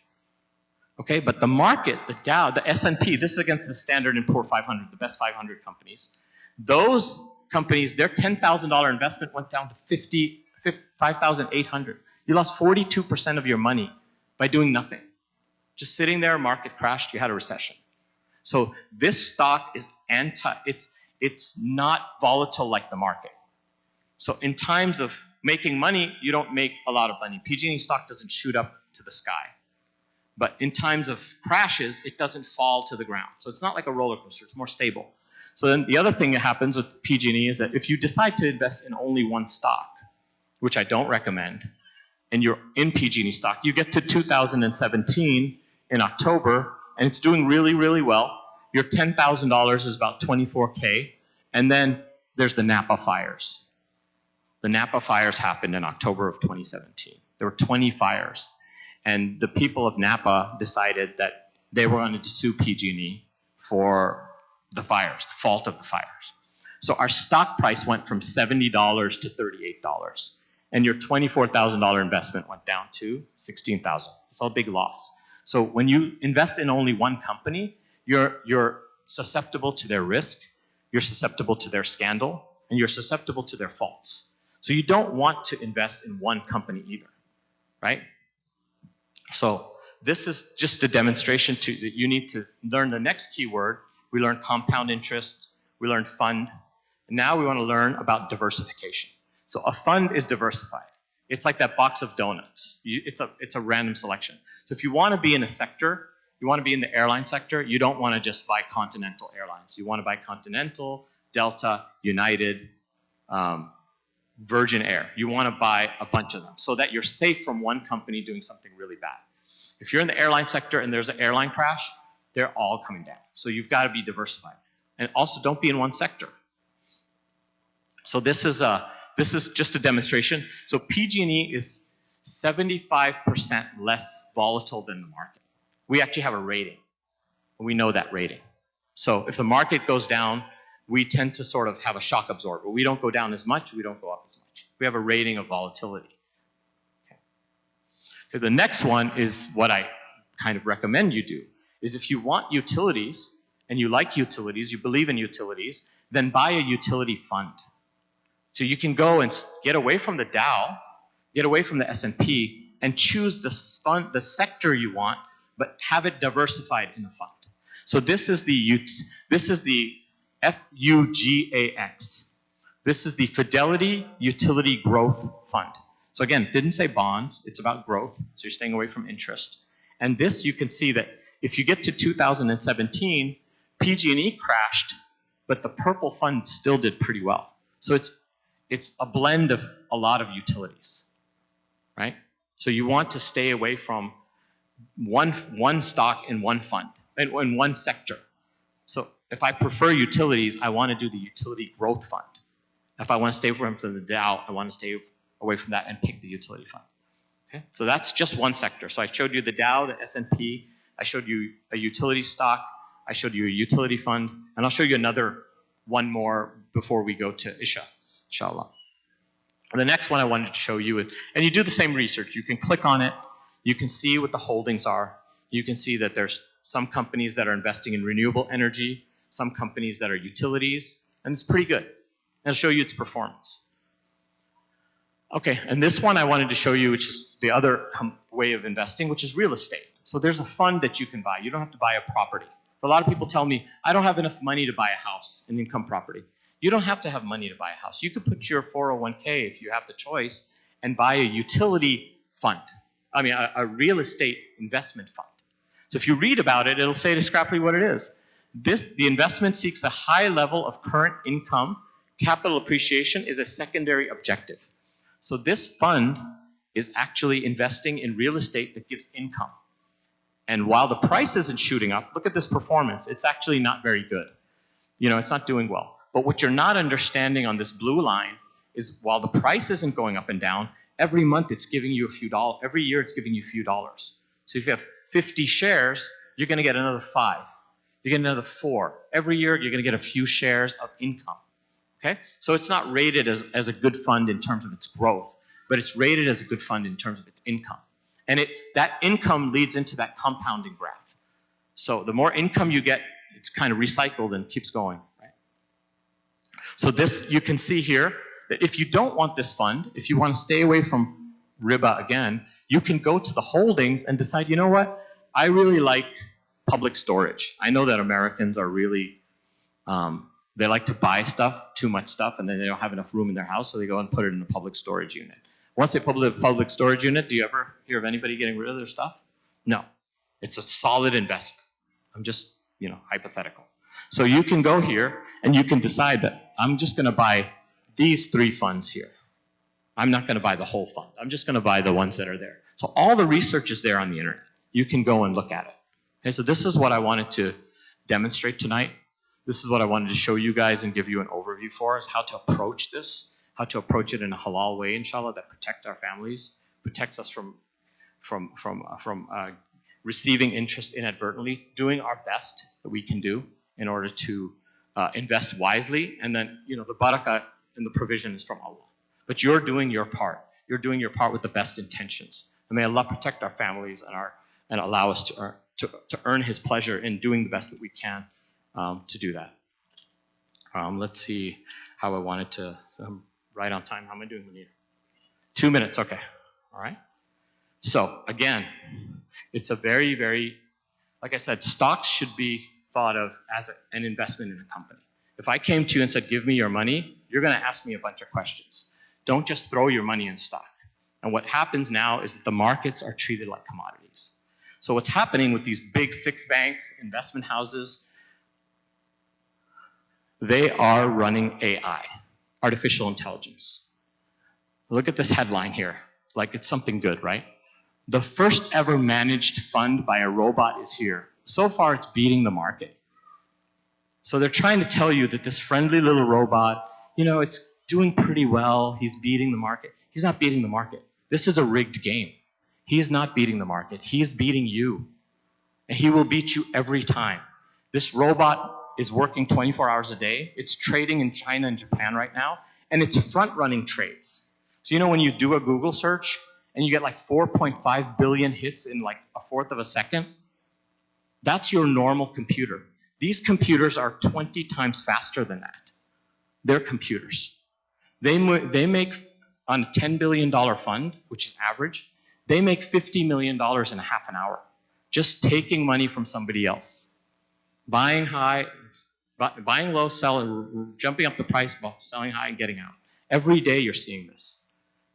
Okay, but the market, the Dow, the S&P, this is against the Standard & Poor's 500, the best 500 companies. Those companies, their $10,000 investment went down to $5,800. You lost 42% of your money by doing nothing. Just sitting there, market crashed, you had a recession. So this stock is it's not volatile like the market. So in times of making money, you don't make a lot of money. PG&E stock doesn't shoot up to the sky. But in times of crashes, it doesn't fall to the ground. So it's not like a roller coaster, it's more stable. So then the other thing that happens with PG&E is that if you decide to invest in only one stock, which I don't recommend, and you're in PG&E stock, you get to 2017 in October, and it's doing really, really well. Your $10,000 is about 24K, and then there's the Napa fires. The Napa fires happened in October of 2017. There were 20 fires, and the people of Napa decided that they were going to sue PG&E for the fires, the fault of the fires. So our stock price went from $70 to $38, and your $24,000 investment went down to $16,000. It's a big loss. So when you invest in only one company, you're susceptible to their risk, you're susceptible to their scandal, and you're susceptible to their faults. So you don't want to invest in one company either, right? So this is just a demonstration that you need to learn the next keyword. We learned compound interest, we learned fund, and now we want to learn about diversification. So a fund is diversified. It's like that box of donuts. It's a random selection. So if you want to be in a sector, you want to be in the airline sector, you don't want to just buy Continental Airlines. You want to buy Continental, Delta, United, Virgin Air. You want to buy a bunch of them so that you're safe from one company doing something really bad. If you're in the airline sector and there's an airline crash, they're all coming down. So you've got to be diversified. And also don't be in one sector. So this is just a demonstration. So PG&E is 75% less volatile than the market. We actually have a rating. We know that rating. So if the market goes down, we tend to sort of have a shock absorber. We don't go down as much, we don't go up as much. We have a rating of volatility. Okay, the next one is what I kind of recommend you do, is if you want utilities, and you like utilities, you believe in utilities, then buy a utility fund. So you can go and get away from the Dow, get away from the S&P, and choose the sector you want, but have it diversified in the fund. So this is the FUGAX. This is the Fidelity Utility Growth Fund. So again, didn't say bonds, it's about growth, so you're staying away from interest. And this, you can see that if you get to 2017, PG&E crashed, but the purple fund still did pretty well. So it's a blend of a lot of utilities, right? So you want to stay away from one stock in one fund, in one sector. So if I prefer utilities, I want to do the utility growth fund. If I want to stay away from the Dow, I want to stay away from that and pick the utility fund. Okay? So that's just one sector. So I showed you the Dow, the S&P. I showed you a utility stock. I showed you a utility fund. And I'll show you another one more before we go to Isha, inshallah. And the next one I wanted to show you, and you do the same research. You can click on it. You can see what the holdings are. You can see that there's some companies that are investing in renewable energy, some companies that are utilities, and it's pretty good. I'll show you its performance. Okay, and this one I wanted to show you, which is the other way of investing, which is real estate. So there's a fund that you can buy. You don't have to buy a property. A lot of people tell me, I don't have enough money to buy a house, an income property. You don't have to have money to buy a house. You could put your 401k, if you have the choice, and buy a utility fund. I mean, a real estate investment fund. So if you read about it, it'll say exactly what it is. The investment seeks a high level of current income. Capital appreciation is a secondary objective. So this fund is actually investing in real estate that gives income. And while the price isn't shooting up, look at this performance. It's actually not very good. You know, it's not doing well. But what you're not understanding on this blue line is while the price isn't going up and down, every month it's giving you a few dollars. Every year it's giving you a few dollars. So if you have 50 shares, you're going to get another 5. You get another 4. Every year you're going to get a few shares of income. Okay? So it's not rated as a good fund in terms of its growth, but it's rated as a good fund in terms of its income. And that income leads into that compounding graph. So the more income you get, it's kind of recycled and keeps going. Right? So this, you can see here, that if you don't want this fund, if you want to stay away from riba again, you can go to the holdings and decide, you know what, I really like public storage. I know that Americans are really, they like to buy stuff, too much stuff, and then they don't have enough room in their house, so they go and put it in a public storage unit. Once they put a public storage unit, do you ever hear of anybody getting rid of their stuff? No. It's a solid investment. I'm just, you know, hypothetical. So you can go here and you can decide that I'm just going to buy these 3 funds here. I'm not going to buy the whole fund. I'm just going to buy the ones that are there. So all the research is there on the internet. You can go and look at it. Okay, so this is what I wanted to demonstrate tonight. This is what I wanted to show you guys and give you an overview for, is how to approach this. How to approach it in a halal way, inshallah, that protect our families, protects us from receiving interest inadvertently, doing our best that we can do in order to invest wisely, and then, you know, the barakah and the provision is from Allah. But you're doing your part. You're doing your part with the best intentions. And may Allah protect our families and allow us to earn His pleasure in doing the best that we can to do that. Let's see how I wanted to. Right on time. How am I doing, Munir? 2 minutes. Okay. All right. So again, it's a very, very, like I said, stocks should be thought of as an investment in a company. If I came to you and said, give me your money, you're going to ask me a bunch of questions. Don't just throw your money in stock. And what happens now is that the markets are treated like commodities. So what's happening with these big 6 banks, investment houses, they are running AI. Artificial intelligence. Look at this headline here. Like it's something good, right? The first ever managed fund by a robot is here. So far, it's beating the market. So they're trying to tell you that this friendly little robot, you know, it's doing pretty well. He's beating the market. He's not beating the market. This is a rigged game. He is not beating the market. He is beating you. And he will beat you every time. This robot is working 24 hours a day. It's trading in China and Japan right now, and it's front-running trades. So you know when you do a Google search and you get like 4.5 billion hits in like a fourth of a second? That's your normal computer. These computers are 20 times faster than that. They're computers. They make, on a $10 billion fund, which is average, they make $50 million in a half an hour, just taking money from somebody else. Buying high, buying low, selling, jumping up the price, selling high and getting out. Every day you're seeing this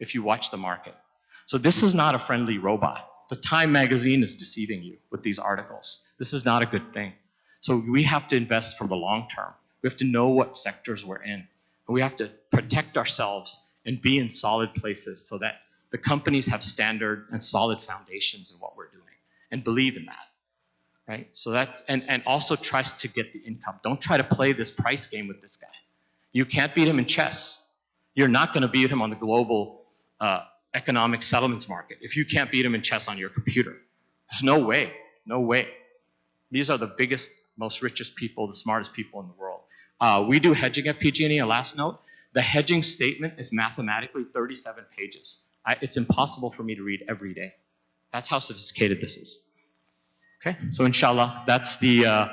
if you watch the market. So this is not a friendly robot. The Time magazine is deceiving you with these articles. This is not a good thing. So we have to invest for the long term. We have to know what sectors we're in. And we have to protect ourselves and be in solid places so that the companies have standard and solid foundations in what we're doing and believe in that. right? So that's, and also tries to get the income. Don't try to play this price game with this guy. You can't beat him in chess. You're not going to beat him on the global economic settlements market if you can't beat him in chess on your computer. There's no way, no way. These are the biggest, most richest people, the smartest people in the world. We do hedging at PG&E. A last note, the hedging statement is mathematically 37 pages. It's impossible for me to read every day. That's how sophisticated this is. Okay, so inshallah, that's the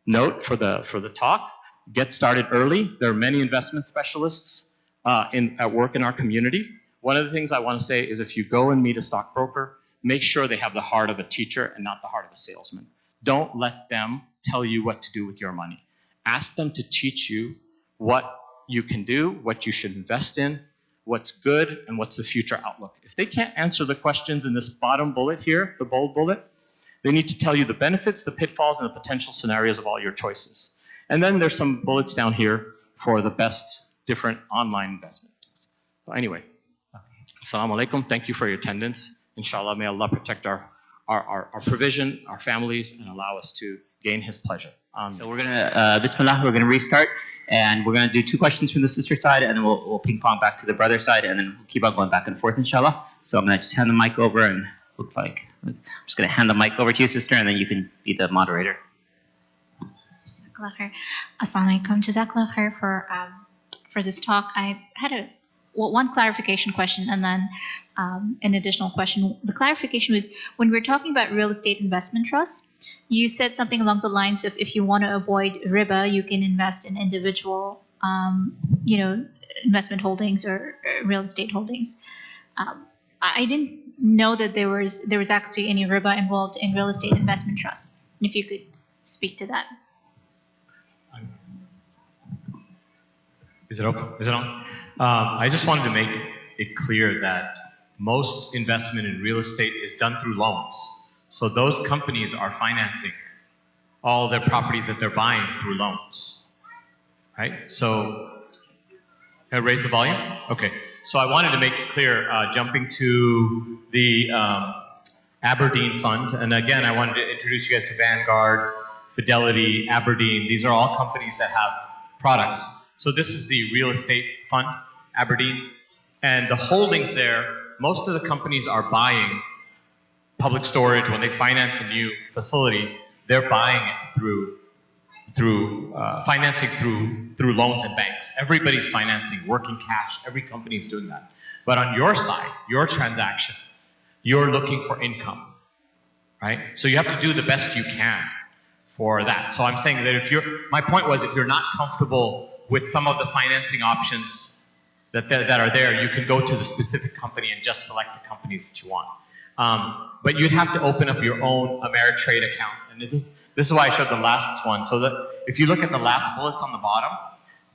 note for the talk. Get started early. There are many investment specialists at work in our community. One of the things I want to say is if you go and meet a stockbroker, make sure they have the heart of a teacher and not the heart of a salesman. Don't let them tell you what to do with your money. Ask them to teach you what you can do, what you should invest in, what's good, and what's the future outlook. If they can't answer the questions in this bottom bullet here, the bold bullet, they need to tell you the benefits, the pitfalls, and the potential scenarios of all your choices. And then there's some bullets down here for the best different online investment. So anyway, Assalamu alaikum. Thank you for your attendance. Inshallah, may Allah protect our provision, our families, and allow us to gain His pleasure. So we're gonna, Bismillah, we're gonna restart, and we're gonna do 2 questions from the sister side, and then we'll ping pong back to the brother side, and then we'll keep on going back and forth, inshallah. So I'm gonna just hand the mic over, and I'm just gonna hand the mic over to you, sister, and then you can be the moderator. Assalamu alaikum. Jazakallah khair for this talk. I had one clarification question and then an additional question. The clarification was when we were talking about real estate investment trusts, you said something along the lines of if you want to avoid riba, you can invest in individual, investment holdings or real estate holdings. I didn't know that there was actually any riba involved in real estate investment trusts. And if you could speak to that. Is it open? Is it on? I just wanted to make it clear that most investment in real estate is done through loans. So those companies are financing all their properties that they're buying through loans, right? So, raise the volume? Okay. So I wanted to make it clear, jumping to the Aberdeen Fund. And again, I wanted to introduce you guys to Vanguard, Fidelity, Aberdeen. These are all companies that have products. So this is the real estate fund, Aberdeen. And the holdings there, most of the companies are buying public storage. When they finance a new facility, they're buying it through financing through loans and banks. Everybody's financing, working cash. Every company is doing that. But on your side, your transaction, you're looking for income, right? So you have to do the best you can for that. So I'm saying that my point was if you're not comfortable with some of the financing options that are there, you can go to the specific company and just select the companies that you want. But you'd have to open up your own Ameritrade account. And this is why I showed the last one. So that if you look at the last bullets on the bottom,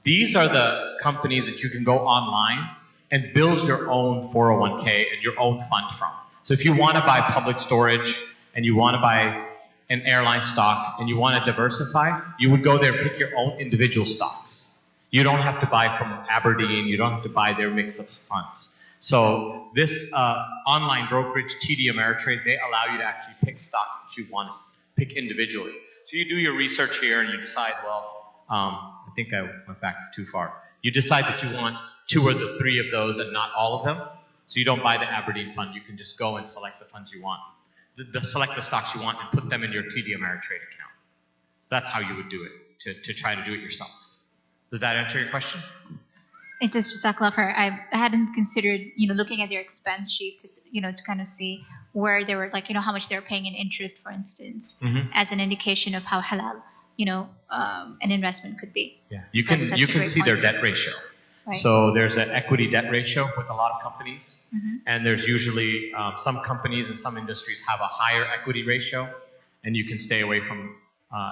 these are the companies that you can go online and build your own 401k and your own fund from. So if you want to buy public storage and you want to buy an airline stock and you want to diversify, you would go there and pick your own individual stocks. You don't have to buy from Aberdeen. You don't have to buy their mix of funds. So this online brokerage, TD Ameritrade, they allow you to actually pick stocks that you want to pick individually. So you do your research here and you decide, well, I think I went back too far. You decide that you want 2 or 3 of those and not all of them. So you don't buy the Aberdeen fund. You can just go and select the funds you want. Select the stocks you want and put them in your TD Ameritrade account. That's how you would do it, to try to do it yourself. Does that answer your question? It does, Jazakallah khair. I hadn't considered, looking at their expense sheet to kind of see where they were, how much they're paying in interest, for instance, as an indication of how halal, an investment could be. Yeah, you can see their debt ratio. Right. So there's an equity debt ratio with a lot of companies, and there's usually some companies and some industries have a higher equity ratio, and you can stay away from.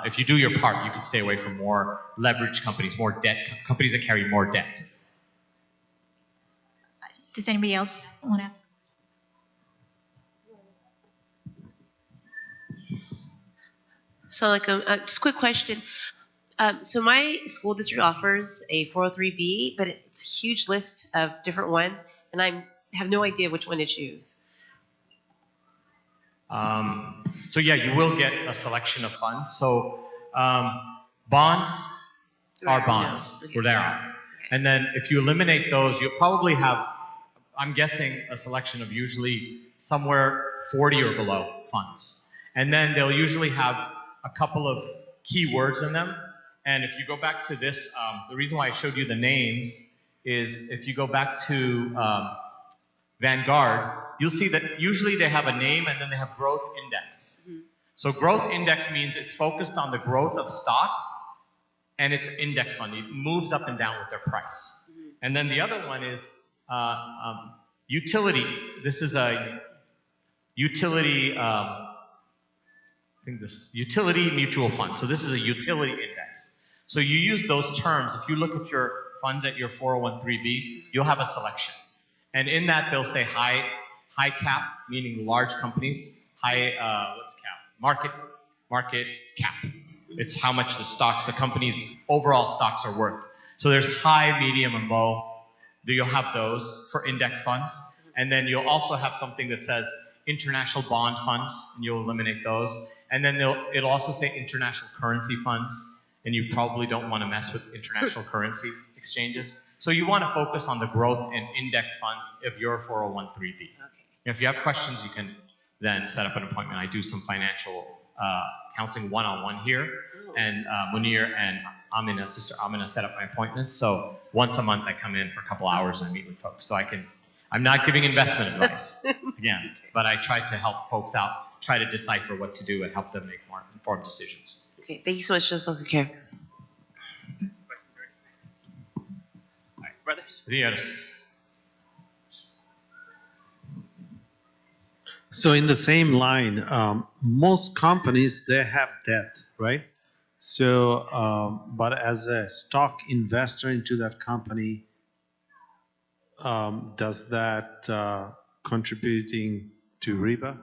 If you do your part, you can stay away from more leveraged companies, more debt, companies that carry more debt. Does anybody else want to ask? So just a quick question. So my school district offers a 403B, but it's a huge list of different ones, and I have no idea which one to choose. So yeah, you will get a selection of funds. So bonds are bonds, or they are. And then if you eliminate those, you'll probably have, I'm guessing, a selection of usually somewhere 40 or below funds. And then they'll usually have a couple of key words in them. And if you go back to this, the reason why I showed you the names is if you go back to Vanguard, you'll see that usually they have a name and then they have growth index. Mm-hmm. So growth index means it's focused on the growth of stocks and it's index fund. It moves up and down with their price. Mm-hmm. And then the other one is utility. This is a utility, I think this is utility mutual fund. So this is a utility index. So you use those terms. If you look at your funds at your 401(b), you'll have a selection. And in that, they'll say high cap, meaning large companies, what's cap? Market cap. It's how much the company's overall stocks are worth. So there's high, medium, and low. You'll have those for index funds. And then you'll also have something that says international bond funds, and you'll eliminate those. And then it'll also say international currency funds, and you probably don't want to mess with international currency exchanges. So you want to focus on the growth in index funds of your 401(b). Okay. If you have questions, you can then set up an appointment. I do some financial counseling one-on-one here, and Munir and Amina set up my appointments. So once a month I come in for a couple hours and I meet with folks. So I'm not giving investment advice, again, but I try to help folks out, try to decipher what to do and help them make more informed decisions. Okay, thank you so much, Just Care. Brothers? Yes. So in the same line, most companies, they have debt, right? So, but as a stock investor into that company, does that contributing to riba?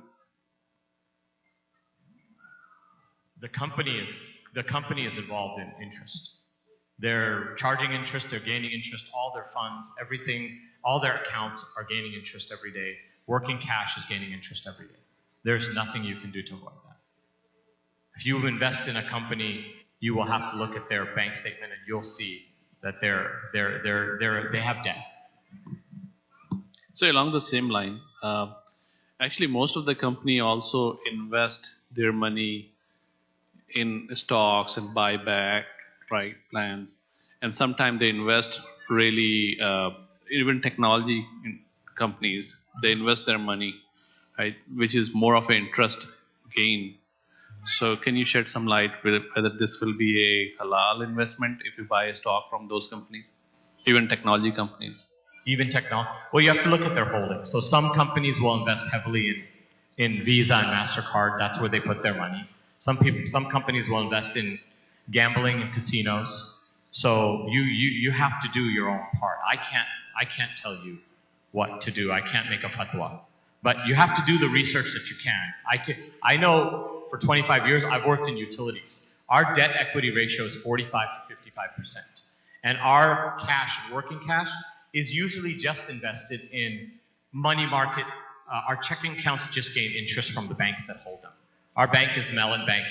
The company is involved in interest. They're charging interest, they're gaining interest, all their funds, everything, all their accounts are gaining interest every day. Working cash is gaining interest every day. There's nothing you can do to avoid that. If you invest in a company, you will have to look at their bank statement and you'll see that they have debt. So along the same line, actually most of the company also invest their money in stocks and buyback, right, plans, and sometimes they invest really, even technology companies, they invest their money, right, which is more of an interest gain. So can you shed some light whether this will be a halal investment if you buy a stock from those companies, even technology companies? Even technology. Well, you have to look at their holdings. So some companies will invest heavily in Visa and MasterCard. That's where they put their money. Some companies will invest in gambling and casinos. So you have to do your own part. I can't tell you what to do. I can't make a fatwa. But you have to do the research that you can. I know for 25 years I've worked in utilities. Our debt equity ratio is 45 to 55%. And our cash, working cash, is usually just invested in money market. Our checking accounts just gain interest from the banks that hold them. Our bank is Mellon Bank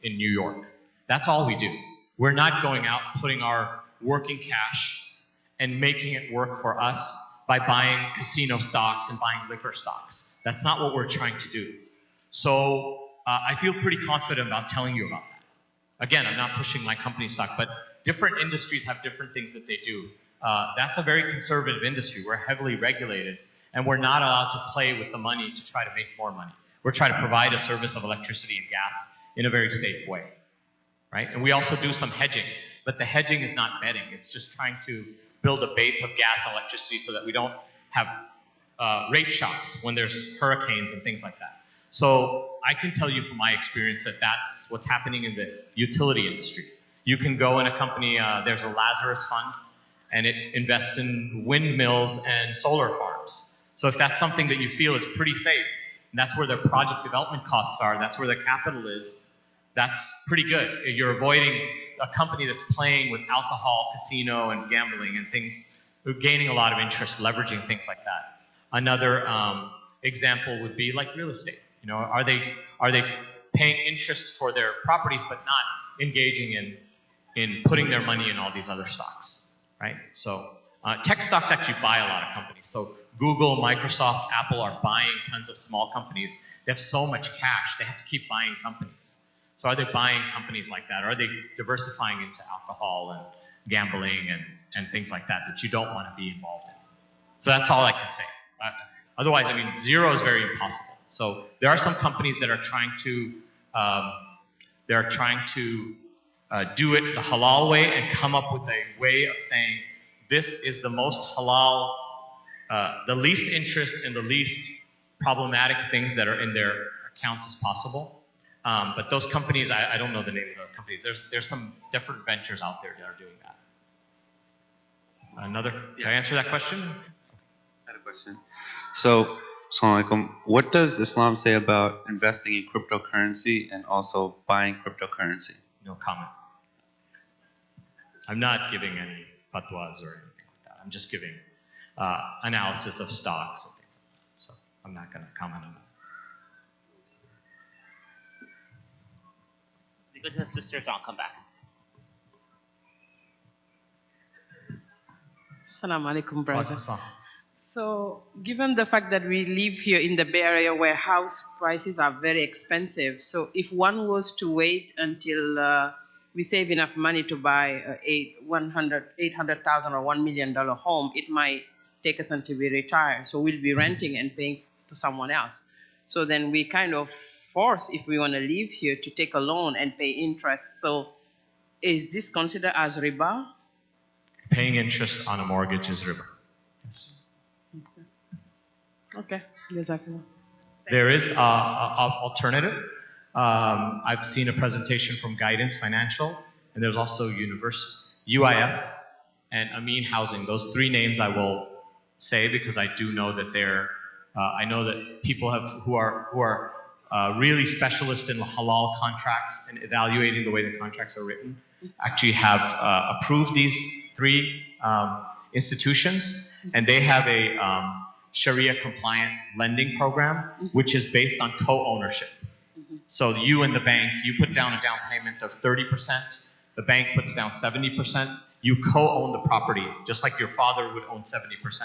in New York. That's all we do. We're not going out putting our working cash and making it work for us by buying casino stocks and buying liquor stocks. That's not what we're trying to do. So I feel pretty confident about telling you about that. Again, I'm not pushing my company stock, but different industries have different things that they do. That's a very conservative industry. We're heavily regulated, and we're not allowed to play with the money to try to make more money. We're trying to provide a service of electricity and gas in a very safe way, right? And we also do some hedging, but the hedging is not betting. It's just trying to build a base of gas and electricity so that we don't have rate shocks when there's hurricanes and things like that. So I can tell you from my experience that that's what's happening in the utility industry. You can go in a company, there's a Lazarus fund, and it invests in windmills and solar farms. So if that's something that you feel is pretty safe, and that's where their project development costs are, that's where their capital is, that's pretty good. You're avoiding a company that's playing with alcohol, casino, and gambling and things, gaining a lot of interest, leveraging things like that. Another example would be like real estate. You know, are they paying interest for their properties but not engaging in putting their money in all these other stocks, right? So tech stocks actually buy a lot of companies. So Google, Microsoft, Apple are buying tons of small companies. They have so much cash, they have to keep buying companies. So are they buying companies like that? Are they diversifying into alcohol and gambling and things like that you don't want to be involved in? So that's all I can say. Otherwise, I mean, zero is very impossible. So there are some companies that are trying to do it the halal way and come up with a way of saying this is the most halal, the least interest and the least problematic things that are in their accounts as possible. But those companies, I don't know the name of those companies. There's some different ventures out there that are doing that. Did I answer that question? I had a question. So, Assalamu alaikum, what does Islam say about investing in cryptocurrency and also buying cryptocurrency? No comment. I'm not giving any fatwas or anything like that. I'm just giving analysis of stocks and things like that. So I'm not going to comment on that. We go to the sisters, I'll come back. Assalamu alaikum, brother. Welcome. So, given the fact that we live here in the Bay Area where house prices are very expensive, so if one was to wait until we save enough money to buy $800,000 or $1 million home, it might take us until we retire. So we'll be renting and paying to someone else. So then we kind of force, if we want to live here, to take a loan and pay interest. So is this considered as riba? Paying interest on a mortgage is riba. Yes. Okay. Jazakallah. There is an alternative. I've seen a presentation from Guidance Financial, and there's also UIF and Amin Housing. Those three names I will say because I do know that they're. I know that people who are really specialists in halal contracts and evaluating the way the contracts are written actually have approved these three institutions, and they have a Sharia compliant lending program which is based on co-ownership. So you and the bank, you put down a down payment of 30%, the bank puts down 70%, you co-own the property, just like your father would own 70%,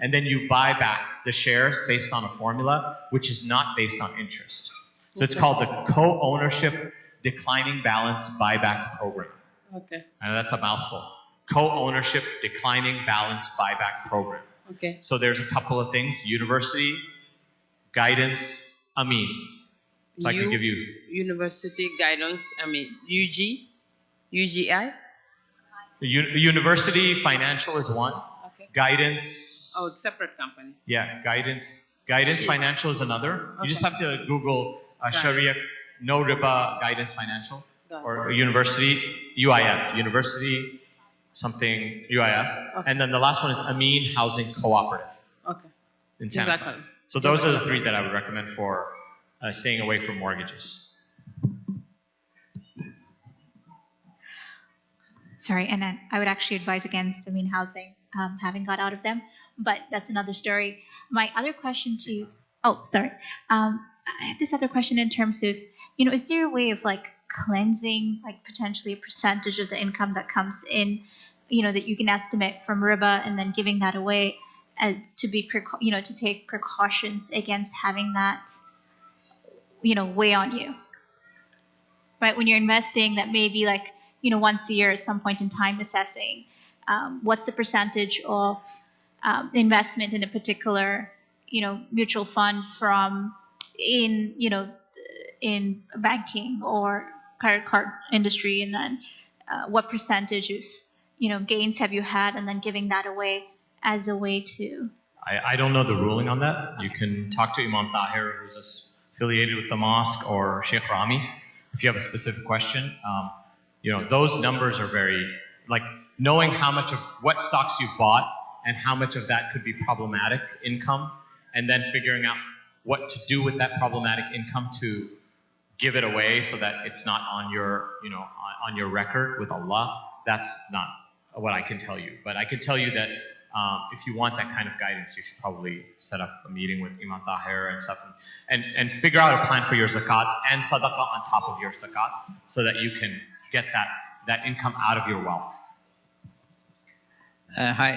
and then you buy back the shares based on a formula which is not based on interest. So it's called the co-ownership declining balance buyback program. Okay. And that's a mouthful. Co-ownership declining balance buyback program. Okay. So there's a couple of things: university, guidance, Amin. So I can give you University guidance, UGI? university financial is one. Okay. Guidance. Oh, it's separate company. Yeah, guidance financial is another. You just have to Google Sharia, no riba, guidance financial, or university, UIF, university, something UIF. Okay. And then the last one is Amin Housing Cooperative. Okay. In Santa Fe. Exactly. So those are the three that I would recommend for staying away from mortgages. Sorry, and then I would actually advise against Amin Housing, having got out of them, but that's another story. My other question to you, I have this other question in terms of, is there a way of like cleansing, like potentially a percentage of the income that comes in, that you can estimate from riba and then giving that away to be, to take precautions against having that, weigh on you, right? When you're investing, that may be like, once a year at some point in time assessing what's the percentage of investment in a particular, mutual fund from in banking or credit card industry, and then what percentage of, gains have you had, and then giving that away as a way to. I don't know the ruling on that. You can talk to Imam Tahir, who's affiliated with the mosque, or Sheikh Rami, if you have a specific question. Those numbers are very, like, knowing how much of what stocks you've bought and how much of that could be problematic income, and then figuring out what to do with that problematic income to give it away so that it's not on your, on your record with Allah. That's not what I can tell you. But I can tell you that if you want that kind of guidance, you should probably set up a meeting with Imam Tahir and stuff, and figure out a plan for your zakat and sadaqah on top of your zakat, so that you can get that income out of your wealth. Hi,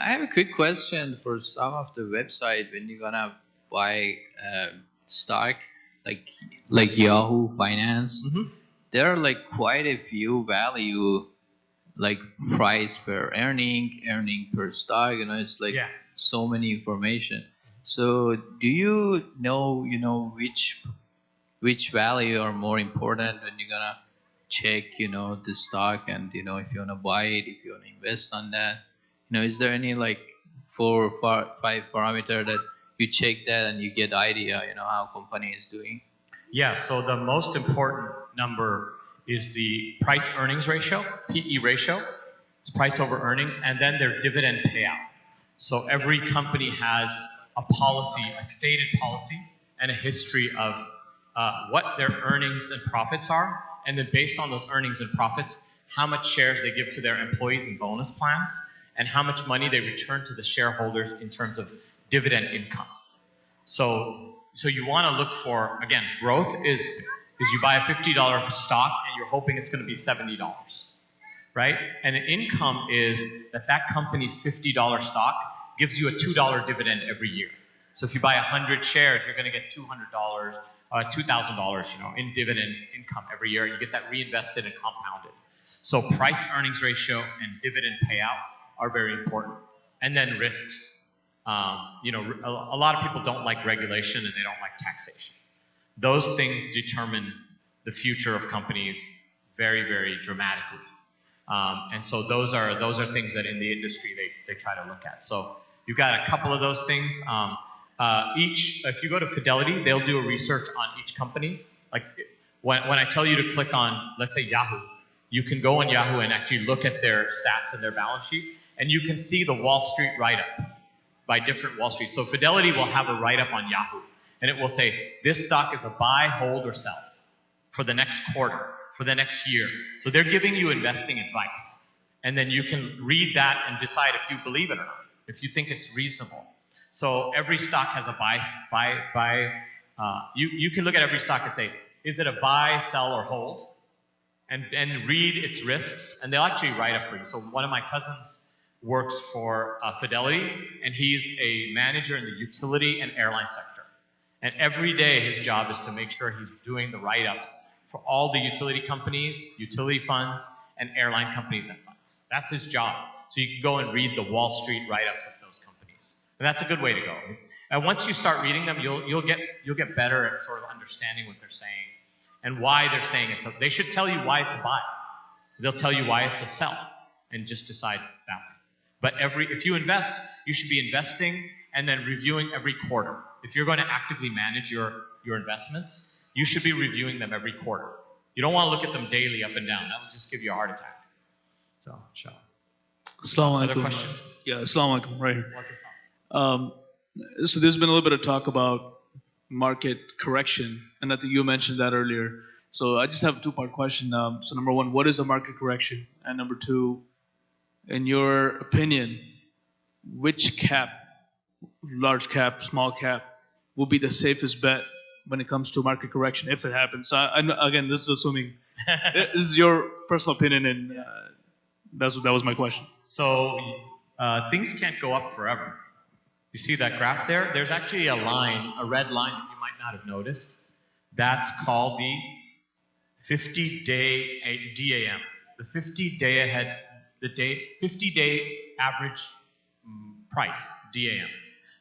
I have a quick question for some of the website when you're gonna buy stock, like Yahoo Finance. There are like quite a few value, like price per earning per stock. You know, it's like so many information. So do you know which value are more important when you're gonna check the stock, and if you wanna buy it, if you wanna invest on that? Is there any like 4 or 5 parameter that you check that and you get idea how company is doing? Yeah, so the most important number is the price earnings ratio, PE ratio. It's price over earnings, and then their dividend payout. So every company has a policy, a stated policy, and a history of what their earnings and profits are, and then based on those earnings and profits, how much shares they give to their employees in bonus plans, and how much money they return to the shareholders in terms of dividend income. So you want to look for, again, growth is you buy a $50 stock and you're hoping it's going to be $70, right? And an income is that company's $50 stock gives you a $2 dividend every year. So if you buy 100 shares, you're going to get $200, $2,000, in dividend income every year. You get that reinvested and compounded. So price earnings ratio and dividend payout are very important. And then risks. A lot of people don't like regulation and they don't like taxation. Those things determine the future of companies very, very dramatically. And so those are things that in the industry they try to look at. So you've got a couple of those things. If you go to Fidelity, they'll do a research on each company. Like when I tell you to click on, let's say Yahoo, you can go on Yahoo and actually look at their stats and their balance sheet, and you can see the Wall Street write-up by different Wall Street. So Fidelity will have a write-up on Yahoo, and it will say, this stock is a buy, hold, or sell for the next quarter, for the next year. So they're giving you investing advice. And then you can read that and decide if you believe it or not, if you think it's reasonable. So every stock has a you can look at every stock and say, is it a buy, sell, or hold? And read its risks, and they'll actually write up for you. So one of my cousins works for Fidelity, and he's a manager in the utility and airline sector. And every day his job is to make sure he's doing the write-ups for all the utility companies, utility funds, and airline companies and funds. That's his job. So you can go and read the Wall Street write-ups of those companies. And that's a good way to go. And once you start reading them, you'll get better at sort of understanding what they're saying and why they're saying it. So they should tell you why it's a buy. They'll tell you why it's a sell, and just decide that way. But if you invest, you should be investing and then reviewing every quarter. If you're going to actively manage your investments, you should be reviewing them every quarter. You don't want to look at them daily up and down. That will just give you a heart attack. So, inshallah. Assalamu Another alaikum. question? Yeah, assalamu alaikum, right here. So there's been a little bit of talk about market correction, and I think you mentioned that earlier. So I just have a 2-part question. So number 1, what is a market correction? And number 2, in your opinion, which cap, large cap, small cap, will be the safest bet when it comes to market correction, if it happens? So again, this is assuming, this is your personal opinion, and that was my question. So things can't go up forever. You see that graph there? There's actually a line, a red line that you might not have noticed. That's called the 50-day DAM. The 50-day ahead, 50-day average price, DAM.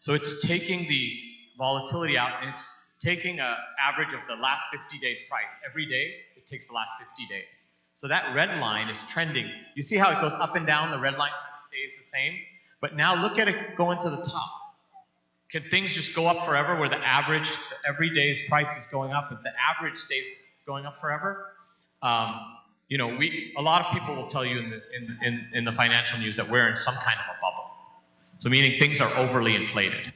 So it's taking the volatility out, and it's taking an average of the last 50 days price. Every day, it takes the last 50 days. So that red line is trending. You see how it goes up and down? The red line kind of stays the same. But now look at it going to the top. Can things just go up forever where the average, every day's price is going up, and the average stays going up forever? A lot of people will tell you in the financial news that we're in some kind of a bubble. So meaning things are overly inflated.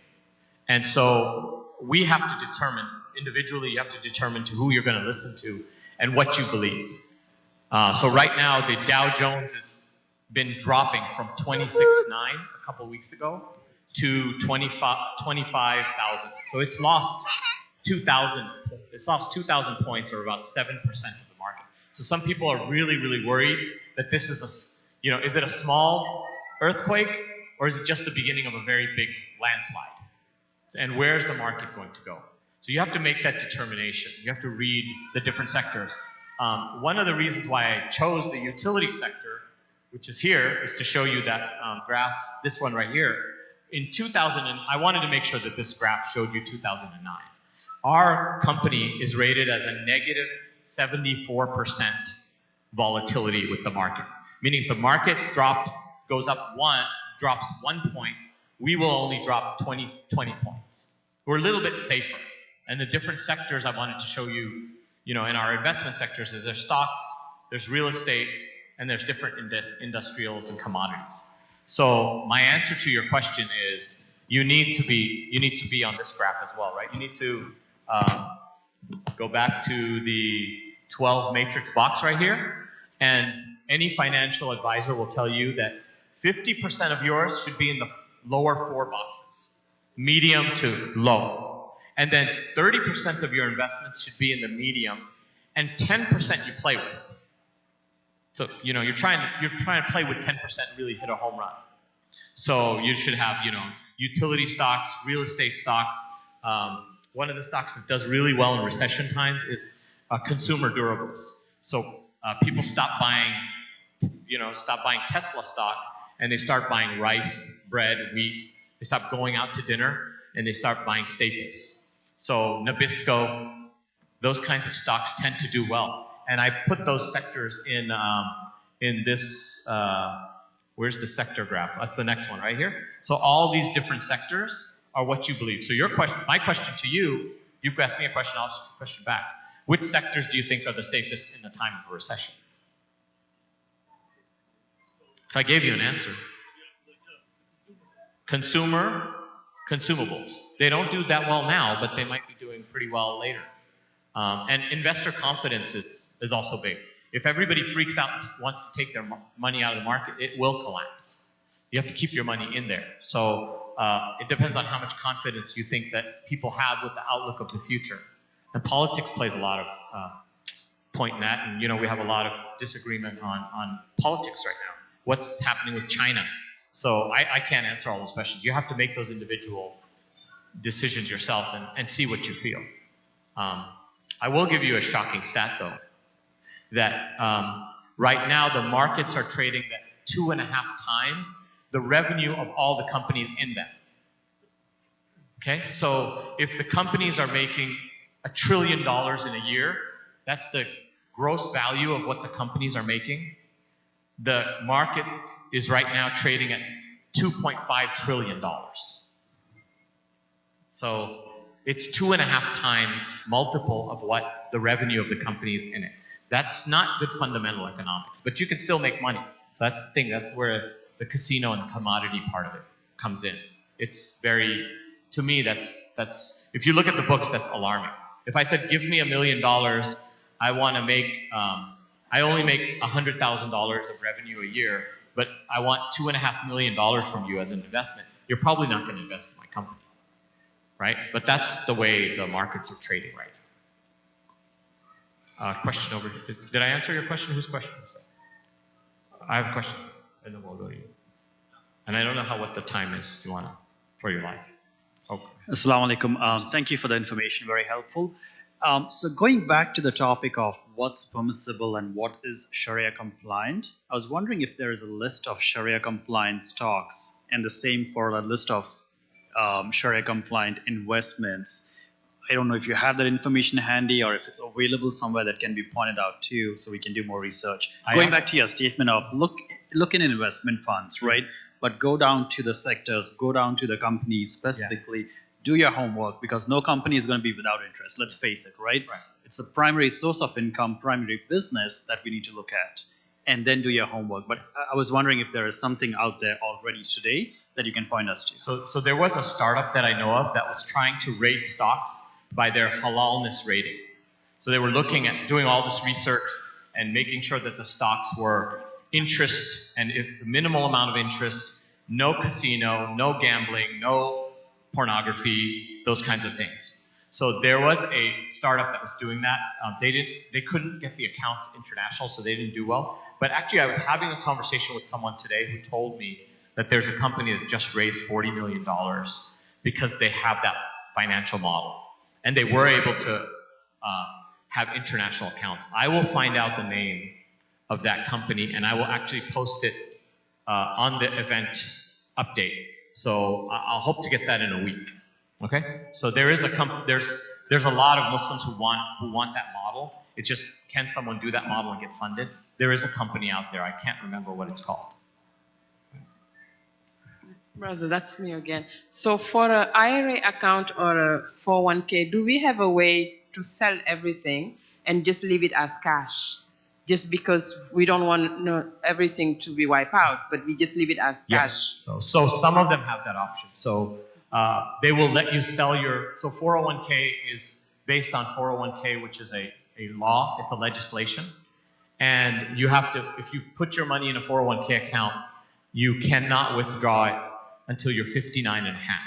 And so we have to determine, individually, you have to determine to who you're going to listen to and what you believe. So right now, the Dow Jones is been dropping from 26.9 a couple weeks ago to 25,000. So it's lost 2,000. It's lost 2,000 points, or about 7% of the market. So some people are really, really worried that this is is it a small earthquake, or is it just the beginning of a very big landslide? And where's the market going to go? So you have to make that determination. You have to read the different sectors. One of the reasons why I chose the utility sector, which is here, is to show you that graph, this one right here. In 2000, I wanted to make sure that this graph showed you 2009. Our company is rated as a negative 74% volatility with the market. Meaning if the market goes up drops 1 point, we will only drop 20 points. We're a little bit safer. And the different sectors I wanted to show you, in our investment sectors, is there's stocks, there's real estate, and there's different industrials and commodities. So my answer to your question is you need to be on this graph as well, right? You need to go back to the 12 matrix box right here, and any financial advisor will tell you that 50% of yours should be in the lower 4 boxes, medium to low. And then 30% of your investments should be in the medium, and 10% you play with. So, you're trying to play with 10% and really hit a home run. So you should have, utility stocks, real estate stocks. One of the stocks that does really well in recession times is consumer durables. So people stop buying Tesla stock, and they start buying rice, bread, wheat. They stop going out to dinner, and they start buying staples. So Nabisco, those kinds of stocks tend to do well. And I put those sectors in this, where's the sector graph? That's the next one right here. So all these different sectors are what you believe. So my question to you, you've asked me a question, I'll ask you a question back. Which sectors do you think are the safest in a time of a recession? If I gave you an answer. Consumables. They don't do that well now, but they might be doing pretty well later. And investor confidence is also big. If everybody freaks out and wants to take their money out of the market, it will collapse. You have to keep your money in there. So it depends on how much confidence you think that people have with the outlook of the future. And politics plays a lot of point in that. And we have a lot of disagreement on politics right now. What's happening with China? So I can't answer all those questions. You have to make those individual decisions yourself and see what you feel. I will give you a shocking stat though, that right now the markets are trading at 2.5 times the revenue of all the companies in them. Okay, so if the companies are making $1 trillion in a year, that's the gross value of what the companies are making. The market is right now trading at $2.5 trillion. So it's 2.5 times multiple of what the revenue of the companies in it. That's not good fundamental economics, but you can still make money. So that's the thing. That's where the casino and the commodity part of it comes in. It's very, to me, that's if you look at the books, that's alarming. If I said, give me $1 million, I want to make, I only make $100,000 of revenue a year, but I want $2.5 million from you as an investment, you're probably not going to invest in my company, right? But that's the way the markets are trading right now. Question over here. Did I answer your question? Whose question was that? I have a question, and then we'll go to you. And I don't know what the time is you want to, for your life. Okay. Assalamu alaikum. Thank you for the information, very helpful. So going back to the topic of what's permissible and what is Sharia compliant, I was wondering if there is a list of Sharia compliant stocks and the same for a list of Sharia compliant investments. I don't know if you have that information handy or if it's available somewhere that can be pointed out too, so we can do more research. Going back to your statement of look in investment funds, right? But go down to the sectors, go down to the companies specifically. Yeah. Do your homework, because no company is going to be without interest. Let's face it, right? It's the primary source of income, primary business that we need to look at, and then do your homework. But I was wondering if there is something out there already today that you can point us to. So there was a startup that I know of that was trying to rate stocks by their halalness rating. So they were looking at doing all this research and making sure that the stocks were interest, and it's the minimal amount of interest, no casino, no gambling, no pornography, those kinds of things. So there was a startup that was doing that. They couldn't get the accounts international, so they didn't do well. But actually, I was having a conversation with someone today who told me that there's a company that just raised $40 million because they have that financial model, and they were able to have international accounts. I will find out the name of that company, and I will actually post it on the event update. So I'll hope to get that in a week. Okay. So there is there's a lot of Muslims who want that model. It's just, can someone do that model and get funded? There is a company out there. I can't remember what it's called. Brother, that's me again. So for an IRA account or a 401k, do we have a way to sell everything and just leave it as cash? Just because we don't want everything to be wiped out, but we just leave it as cash. So some of them have that option. So they will let you sell so 401k is based on 401k, which is a law, it's a legislation. And you have to, if you put your money in a 401k account, you cannot withdraw it until you're 59 and a half.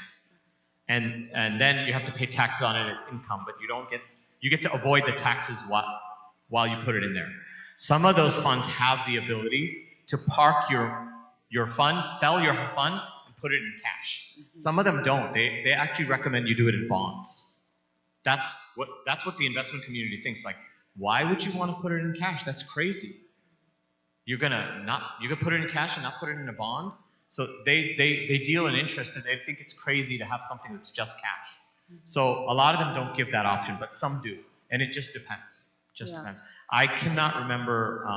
And then you have to pay taxes on it as income, but you get to avoid the taxes while you put it in there. Some of those funds have the ability to park your fund, sell your fund, and put it in cash. Some of them don't. They actually recommend you do it in bonds. That's what the investment community thinks. Like, why would you want to put it in cash? That's crazy. You can put it in cash and not put it in a bond. So they deal in interest, and they think it's crazy to have something that's just cash. So a lot of them don't give that option, but some do, and it just depends. Depends. I cannot remember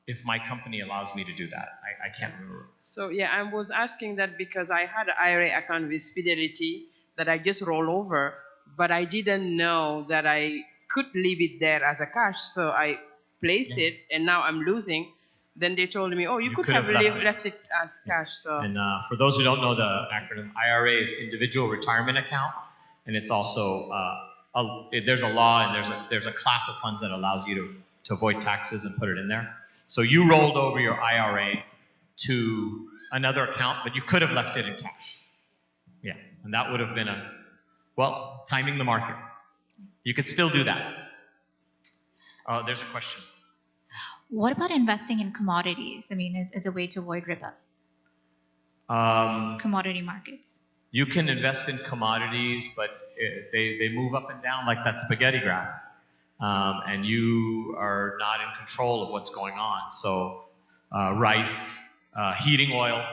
if my company allows me to do that. I can't remember. So yeah, I was asking that because I had an IRA account with Fidelity that I just roll over, but I didn't know that I could leave it there as a cash. So I placed it, and now I'm losing. Then they told me, oh, you could have left it as cash. So. And for those who don't know the acronym, IRA is Individual Retirement Account, and it's also there's a law and there's a class of funds that allows you to avoid taxes and put it in there. So you rolled over your IRA to another account, but you could have left it in cash. Yeah, and that would have been timing the market. You could still do that. There's a question. What about investing in commodities? I mean, as a way to avoid riba. Commodity markets. You can invest in commodities, but they move up and down like that spaghetti graph. And you are not in control of what's going on. So rice, heating oil,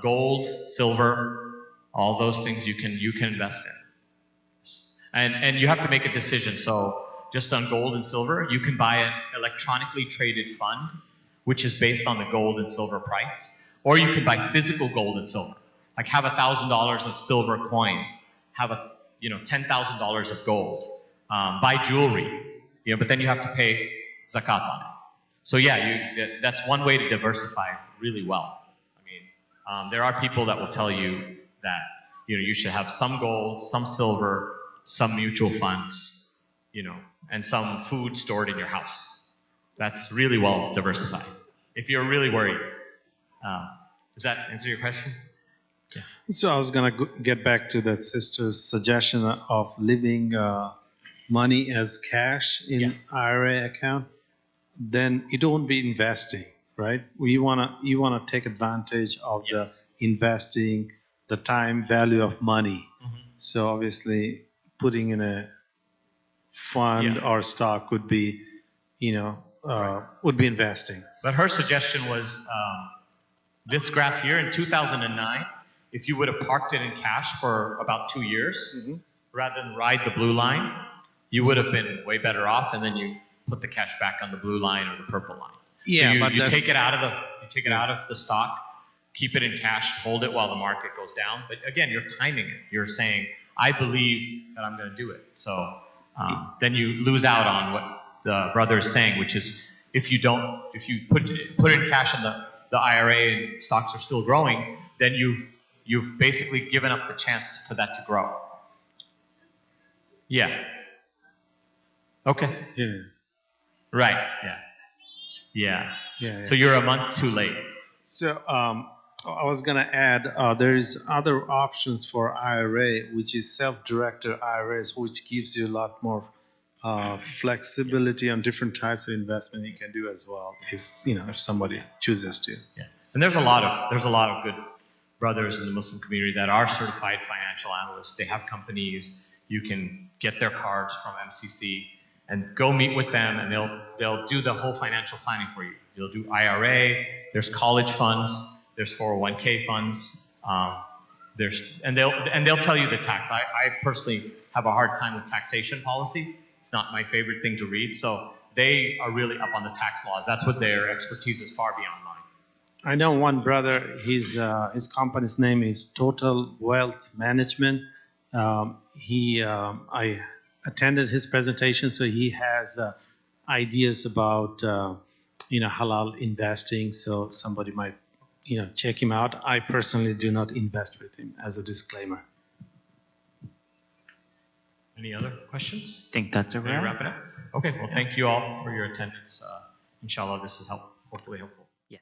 gold, silver, all those things you can invest in. And you have to make a decision. So just on gold and silver, you can buy an electronically traded fund, which is based on the gold and silver price, or you can buy physical gold and silver. Like have $1,000 of silver coins, have $10,000 of gold, buy jewelry, but then you have to pay zakat on it. So yeah, that's one way to diversify really well. I mean, there are people that will tell you that you should have some gold, some silver, some mutual funds, and some food stored in your house. That's really well diversified. If you're really worried, does that answer your question? Yeah. So I was gonna get back to that sister's suggestion of leaving money as cash in IRA account. Then it won't be investing, right? You wanna take advantage of the investing, the time value of money. Mm-hmm. So obviously, putting in a fund or stock would be, would be investing. But her suggestion was this graph here in 2009. If you would have parked it in cash for about 2 years, rather than ride the blue line, you would have been way better off. And then you put the cash back on the blue line or the purple line. Yeah, so you take it out of the stock, keep it in cash, hold it while the market goes down. But again, you're timing it. You're saying, I believe that I'm going to do it. So then you lose out on what the brother is saying, which is if you put it in cash and the IRA and stocks are still growing, then you've basically given up the chance for that to grow. Yeah. Okay. Yeah. Right. Yeah. Yeah. Yeah. So you're a month too late. So I was going to add, there is other options for IRA, which is self-directed IRAs, which gives you a lot more flexibility on different types of investment you can do as well, if somebody chooses to. Yeah. And there's a lot of good brothers in the Muslim community that are certified financial analysts. They have companies. You can get their cards from MCC and go meet with them, and they'll do the whole financial planning for you. They'll do IRA. There's college funds. There's 401k funds. They'll tell you the tax. I personally have a hard time with taxation policy. It's not my favorite thing to read. So they are really up on the tax laws. That's what their expertise is far beyond mine. I know one brother. His company's name is Total Wealth Management. I attended his presentation, so he has ideas about halal investing. So somebody might check him out. I personally do not invest with him, as a disclaimer. Any other questions? I think that's a Can we wrap. wrap it up? Okay. Well, thank you all for your attendance. Inshallah, this is hopefully helpful.